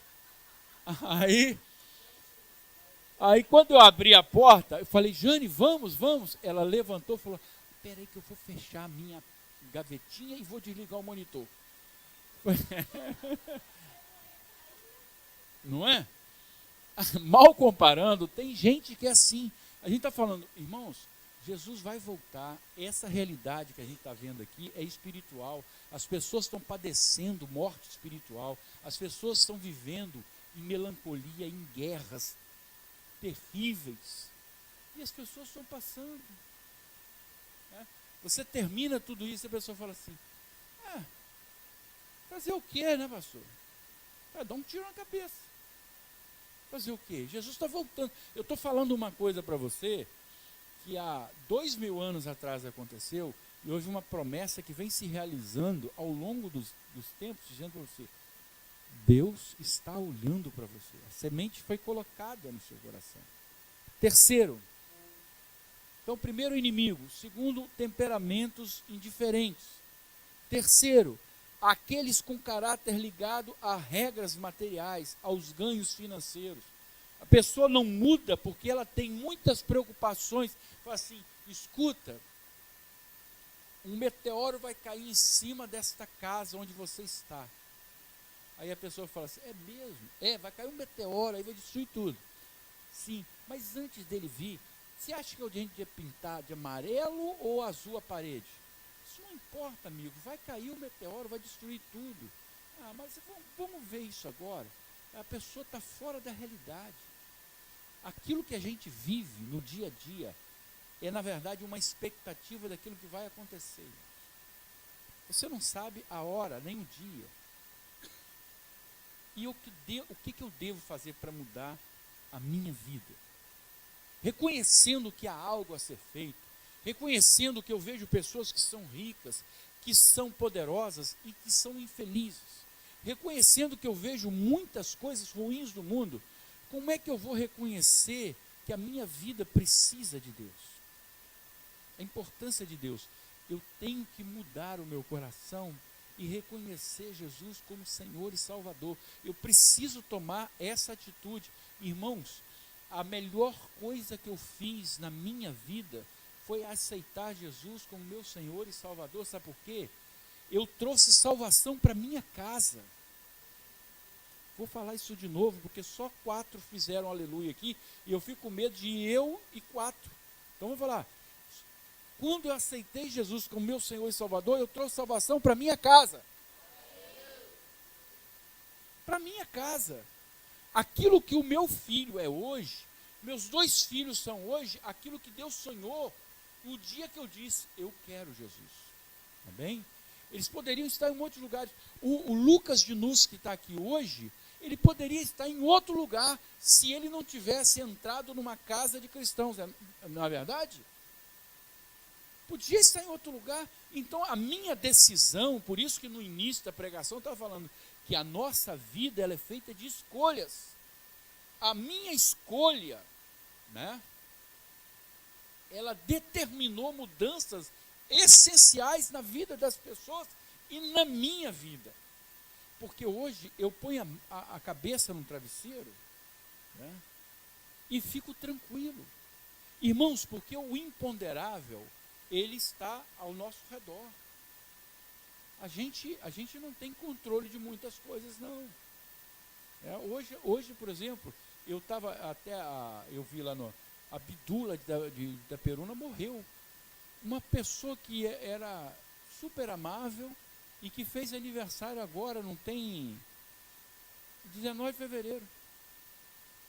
Aí quando eu abri a porta, eu falei, Jane, vamos. Ela levantou e falou, espera aí que eu vou fechar a minha gavetinha e vou desligar o monitor. Não é? Mal comparando, tem gente que é assim. A gente está falando, irmãos, Jesus vai voltar. Essa realidade que a gente está vendo aqui é espiritual. As pessoas estão padecendo morte espiritual. As pessoas estão vivendo em melancolia, em guerras terríveis. E as pessoas estão passando. Né? Você termina tudo isso e a pessoa fala assim, fazer o quê, né, pastor? Dá um tiro na cabeça. Fazer o quê? Jesus está voltando. Eu estou falando uma coisa para você que há 2000 anos atrás aconteceu e houve uma promessa que vem se realizando ao longo dos tempos, dizendo para você, Deus está olhando para você. A semente foi colocada no seu coração. Terceiro, então primeiro inimigo. Segundo, temperamentos indiferentes. Terceiro, aqueles com caráter ligado a regras materiais, aos ganhos financeiros. A pessoa não muda porque ela tem muitas preocupações. Fala assim, escuta, um meteoro vai cair em cima desta casa onde você está. Aí a pessoa fala assim, é mesmo? Vai cair um meteoro, aí vai destruir tudo. Sim, mas antes dele vir, você acha que a gente ia pintar de amarelo ou azul a parede? Isso não importa, amigo, vai cair o meteoro, vai destruir tudo. Mas vamos ver isso agora. A pessoa está fora da realidade. Aquilo que a gente vive no dia a dia é, na verdade, uma expectativa daquilo que vai acontecer. Você não sabe a hora, nem o dia. E o que eu devo fazer para mudar a minha vida? Reconhecendo que há algo a ser feito, reconhecendo que eu vejo pessoas que são ricas, que são poderosas e que são infelizes, reconhecendo que eu vejo muitas coisas ruins no mundo, como é que eu vou reconhecer que a minha vida precisa de Deus? A importância de Deus. Eu tenho que mudar o meu coração e reconhecer Jesus como Senhor e Salvador. Eu preciso tomar essa atitude. Irmãos, a melhor coisa que eu fiz na minha vida foi aceitar Jesus como meu Senhor e Salvador. Sabe por quê? eu trouxe salvação para minha casa. Vou falar isso de novo, porque só 4 fizeram aleluia aqui, e eu fico com medo de eu e 4. Então vamos falar. Quando eu aceitei Jesus como meu Senhor e Salvador, eu trouxe salvação para minha casa. Para minha casa. Aquilo que o meu filho é hoje, meus 2 filhos são hoje, aquilo que Deus sonhou o dia que eu disse, eu quero Jesus. Tá bem? Eles poderiam estar em um monte de lugares. O Lucas de Nus, que está aqui hoje, ele poderia estar em outro lugar se ele não tivesse entrado numa casa de cristãos. Não é verdade? Podia estar em outro lugar. Então, a minha decisão, por isso que no início da pregação eu estava falando que a nossa vida ela é feita de escolhas. A minha escolha, né, ela determinou mudanças essenciais na vida das pessoas e na minha vida. Porque hoje eu ponho a cabeça no travesseiro, né, e fico tranquilo. Irmãos, porque o imponderável, ele está ao nosso redor. A gente não tem controle de muitas coisas, não. Hoje, por exemplo, eu estava eu vi lá a Bidula da Peruna morreu. Uma pessoa que era super amável e que fez aniversário agora, não tem 19 de fevereiro.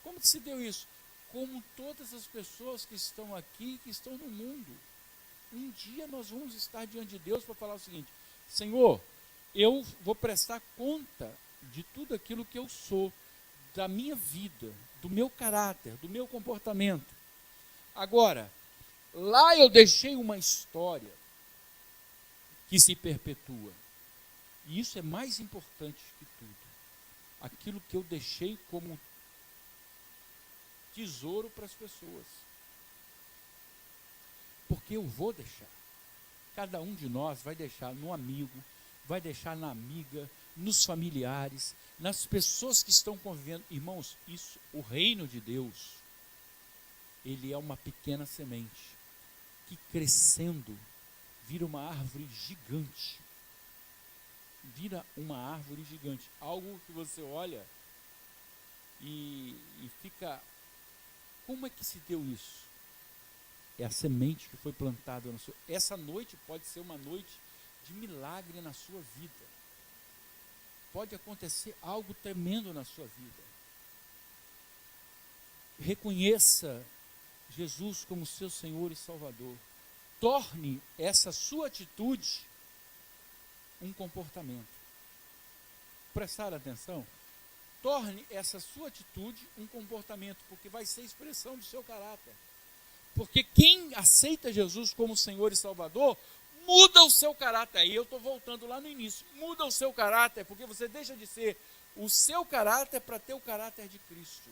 Como que se deu isso? Como todas as pessoas que estão aqui, que estão no mundo. Um dia nós vamos estar diante de Deus para falar o seguinte: Senhor, eu vou prestar conta de tudo aquilo que eu sou, da minha vida, do meu caráter, do meu comportamento. Agora, lá eu deixei uma história que se perpetua. E isso é mais importante que tudo. Aquilo que eu deixei como tesouro para as pessoas. Porque eu vou deixar. Cada um de nós vai deixar no amigo, vai deixar na amiga, nos familiares, nas pessoas que estão convivendo. Irmãos, isso, o reino de Deus, ele é uma pequena semente que crescendo vira uma árvore gigante. Vira uma árvore gigante. Algo que você olha e fica... Como é que se deu isso? É a semente que foi plantada no seu... Essa noite pode ser uma noite de milagre na sua vida. Pode acontecer algo tremendo na sua vida. Reconheça Jesus como seu Senhor e Salvador. Torne essa sua atitude um comportamento. Prestaram atenção? Torne essa sua atitude um comportamento, porque vai ser expressão do seu caráter. Porque quem aceita Jesus como Senhor e Salvador, muda o seu caráter. Aí eu estou voltando lá no início. Muda o seu caráter, porque você deixa de ser o seu caráter para ter o caráter de Cristo.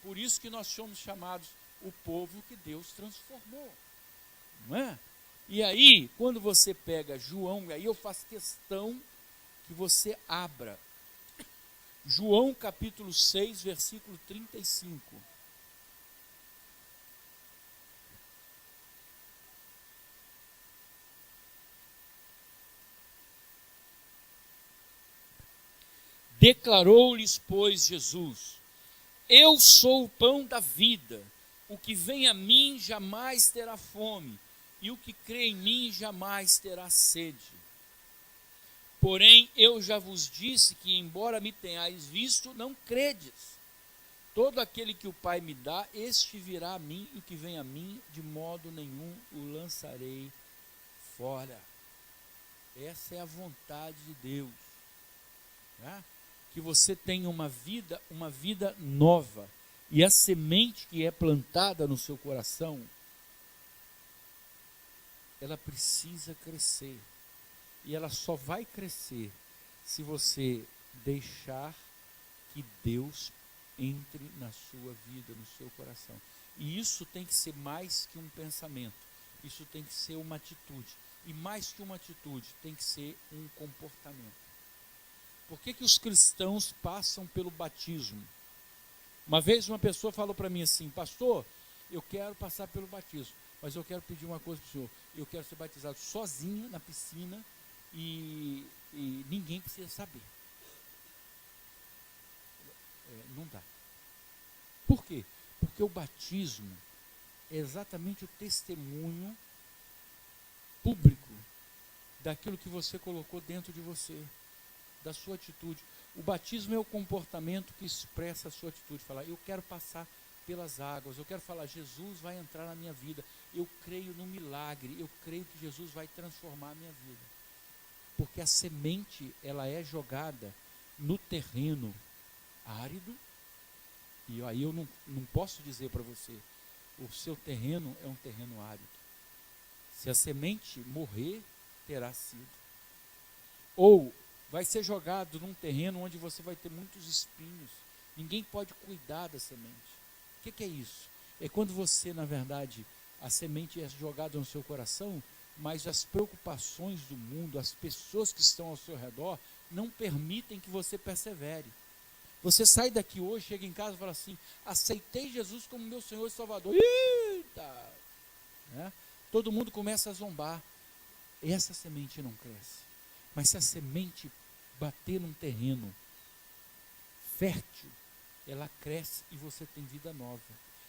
Por isso que nós somos chamados o povo que Deus transformou. Não é? E aí, quando você pega João, aí eu faço questão que você abra. João capítulo 6, versículo 35. Declarou-lhes, pois, Jesus: Eu sou o pão da vida. O que vem a mim jamais terá fome, e o que crê em mim jamais terá sede. Porém, eu já vos disse que, embora me tenhais visto, não credes. Todo aquele que o Pai me dá, este virá a mim, e o que vem a mim, de modo nenhum o lançarei fora. Essa é a vontade de Deus. Né? Que você tenha uma vida nova. E a semente que é plantada no seu coração, ela precisa crescer. E ela só vai crescer se você deixar que Deus entre na sua vida, no seu coração. E isso tem que ser mais que um pensamento. Isso tem que ser uma atitude. E mais que uma atitude, tem que ser um comportamento. Por que os cristãos passam pelo batismo? Uma vez uma pessoa falou para mim assim: pastor, eu quero passar pelo batismo, mas eu quero pedir uma coisa para o senhor. Eu quero ser batizado sozinho na piscina, e ninguém precisa saber. Não dá. Por quê? Porque o batismo é exatamente o testemunho público daquilo que você colocou dentro de você, da sua atitude. O batismo é o comportamento que expressa a sua atitude. Falar, eu quero passar pelas águas, eu quero falar, Jesus vai entrar na minha vida, eu creio no milagre, eu creio que Jesus vai transformar a minha vida. Porque a semente, ela é jogada no terreno árido, e aí eu não posso dizer para você, o seu terreno é um terreno árido. Se a semente morrer, terá sido. Ou vai ser jogado num terreno onde você vai ter muitos espinhos. Ninguém pode cuidar da semente. O que é isso? É quando você, na verdade, a semente é jogada no seu coração, mas as preocupações do mundo, as pessoas que estão ao seu redor, não permitem que você persevere. Você sai daqui hoje, chega em casa e fala assim, aceitei Jesus como meu Senhor e Salvador. Eita! Né? Todo mundo começa a zombar. Essa semente não cresce. Mas se a semente bater num terreno fértil, ela cresce e você tem vida nova.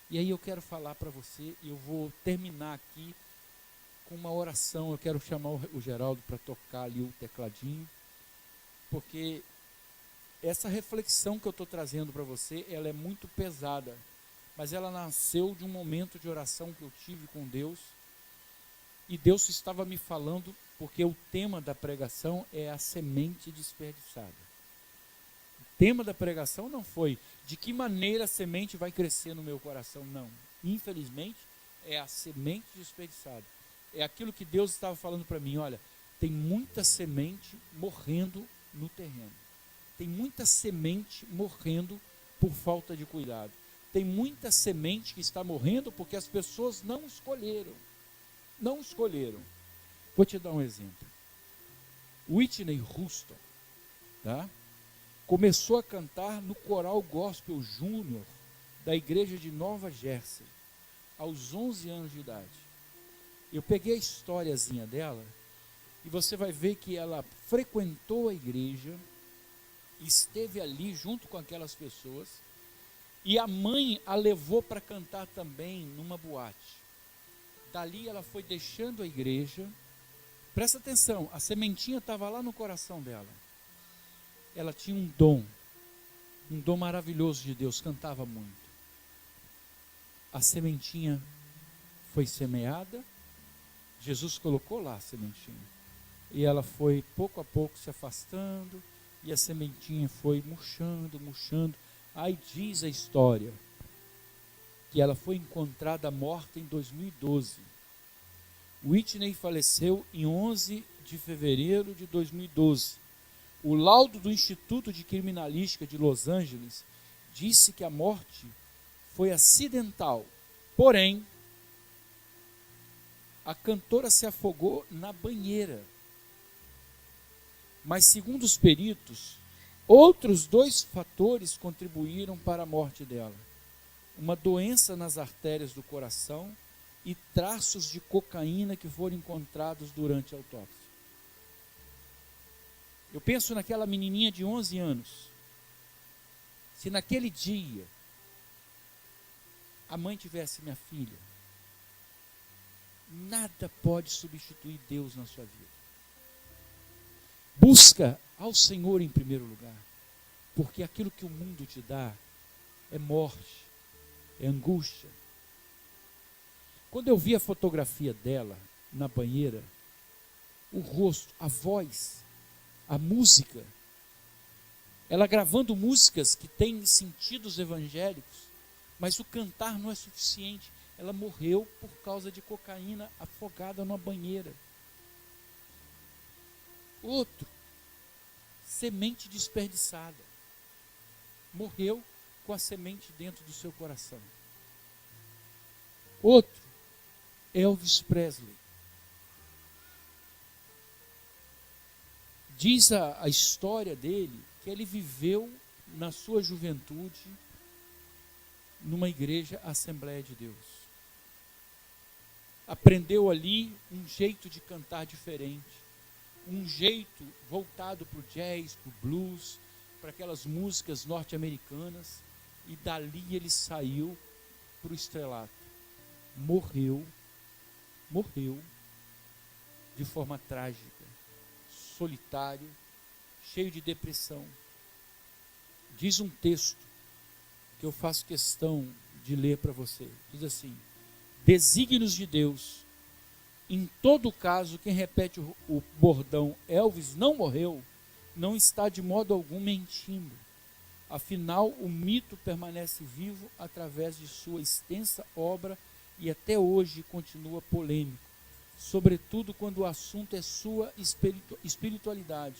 E aí eu quero falar para você, e eu vou terminar aqui com uma oração. Eu quero chamar o Geraldo para tocar ali o tecladinho, porque essa reflexão que eu estou trazendo para você, ela é muito pesada, mas ela nasceu de um momento de oração que eu tive com Deus, e Deus estava me falando, porque o tema da pregação é a semente desperdiçada. O tema da pregação não foi de que maneira a semente vai crescer no meu coração, não. Infelizmente, é a semente desperdiçada. É aquilo que Deus estava falando para mim, olha, tem muita semente morrendo no terreno. Tem muita semente morrendo por falta de cuidado. Tem muita semente que está morrendo porque as pessoas não escolheram. Não escolheram. Vou te dar um exemplo. Whitney Houston, tá? Começou a cantar no coral gospel júnior da igreja de Nova Jersey, aos 11 anos de idade. Eu peguei a historiazinha dela e você vai ver que ela frequentou a igreja, esteve ali junto com aquelas pessoas, e a mãe a levou para cantar também numa boate. Dali ela foi deixando a igreja. Presta atenção, a sementinha estava lá no coração dela. Ela tinha um dom maravilhoso de Deus, cantava muito. A sementinha foi semeada, Jesus colocou lá a sementinha. E ela foi pouco a pouco se afastando, e a sementinha foi murchando, murchando. Aí diz a história que ela foi encontrada morta em 2012. Whitney faleceu em 11 de fevereiro de 2012. O laudo do Instituto de Criminalística de Los Angeles disse que a morte foi acidental. Porém, a cantora se afogou na banheira. Mas, segundo os peritos, outros 2 fatores contribuíram para a morte dela: uma doença nas artérias do coração e traços de cocaína que foram encontrados durante a autópsia. Eu penso naquela menininha de 11 anos. Se naquele dia a mãe tivesse: minha filha, nada pode substituir Deus na sua vida. Busca ao Senhor em primeiro lugar, porque aquilo que o mundo te dá é morte, é angústia. Quando eu vi a fotografia dela na banheira, o rosto, a voz, a música, ela gravando músicas que têm sentidos evangélicos, mas o cantar não é suficiente. Ela morreu por causa de cocaína, afogada numa banheira. Outro, semente desperdiçada. Morreu com a semente dentro do seu coração. Outro, Elvis Presley. Diz a história dele que ele viveu na sua juventude numa igreja Assembleia de Deus. Aprendeu ali um jeito de cantar diferente, um jeito voltado para o jazz, para o blues, para aquelas músicas norte-americanas, e dali ele saiu para o estrelato. Morreu de forma trágica, solitário, cheio de depressão. Diz um texto que eu faço questão de ler para você. Diz assim: desígnios de Deus. Em todo caso, quem repete o bordão Elvis não morreu, não está de modo algum mentindo. Afinal, o mito permanece vivo através de sua extensa obra e até hoje continua polêmico, sobretudo quando o assunto é sua espiritualidade.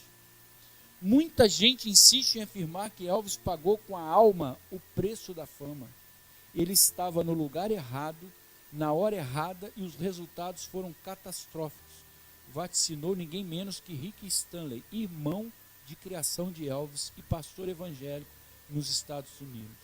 Muita gente insiste em afirmar que Elvis pagou com a alma o preço da fama. Ele estava no lugar errado, na hora errada, e os resultados foram catastróficos. Vaticinou ninguém menos que Rick Stanley, irmão de criação de Elvis e pastor evangélico nos Estados Unidos.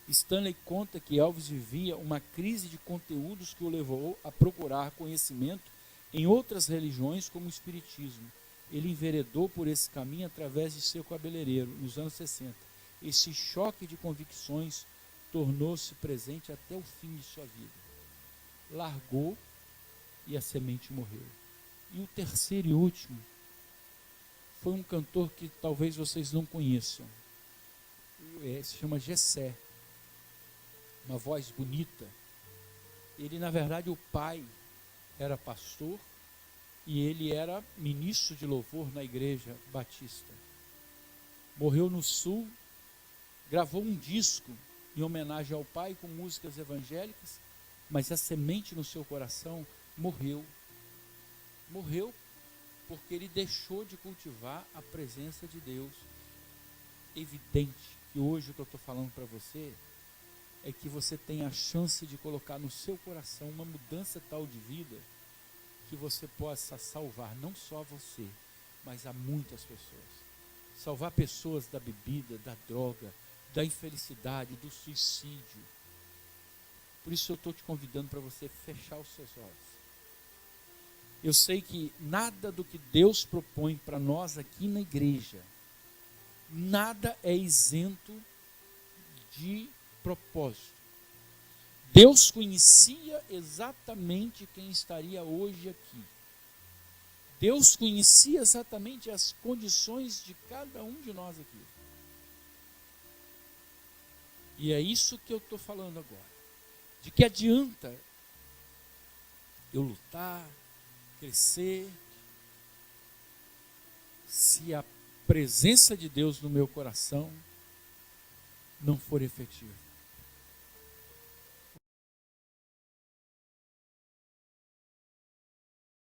Stanley conta que Elvis vivia uma crise de conteúdos que o levou a procurar conhecimento em outras religiões como o espiritismo. Ele enveredou por esse caminho através de seu cabeleireiro nos anos 60. Esse choque de convicções tornou-se presente até o fim de sua vida. Largou e a semente morreu. E o terceiro e último foi um cantor que talvez vocês não conheçam. Se chama Gessé. Uma voz bonita. Ele, na verdade, o pai era pastor e ele era ministro de louvor na igreja batista. Morreu no Sul, gravou um disco em homenagem ao pai com músicas evangélicas, mas a semente no seu coração morreu. Morreu porque ele deixou de cultivar a presença de Deus. Evidente que hoje o que eu estou falando para você é que você tem a chance de colocar no seu coração uma mudança tal de vida que você possa salvar não só você, mas a muitas pessoas. Salvar pessoas da bebida, da droga, da infelicidade, do suicídio. Por isso eu estou te convidando para você fechar os seus olhos. Eu sei que nada do que Deus propõe para nós aqui na igreja, nada é isento de propósito. Deus conhecia exatamente quem estaria hoje aqui. Deus conhecia exatamente as condições de cada um de nós aqui. E é isso que eu estou falando agora. De que adianta eu lutar, crescer, se a presença de Deus no meu coração não for efetiva?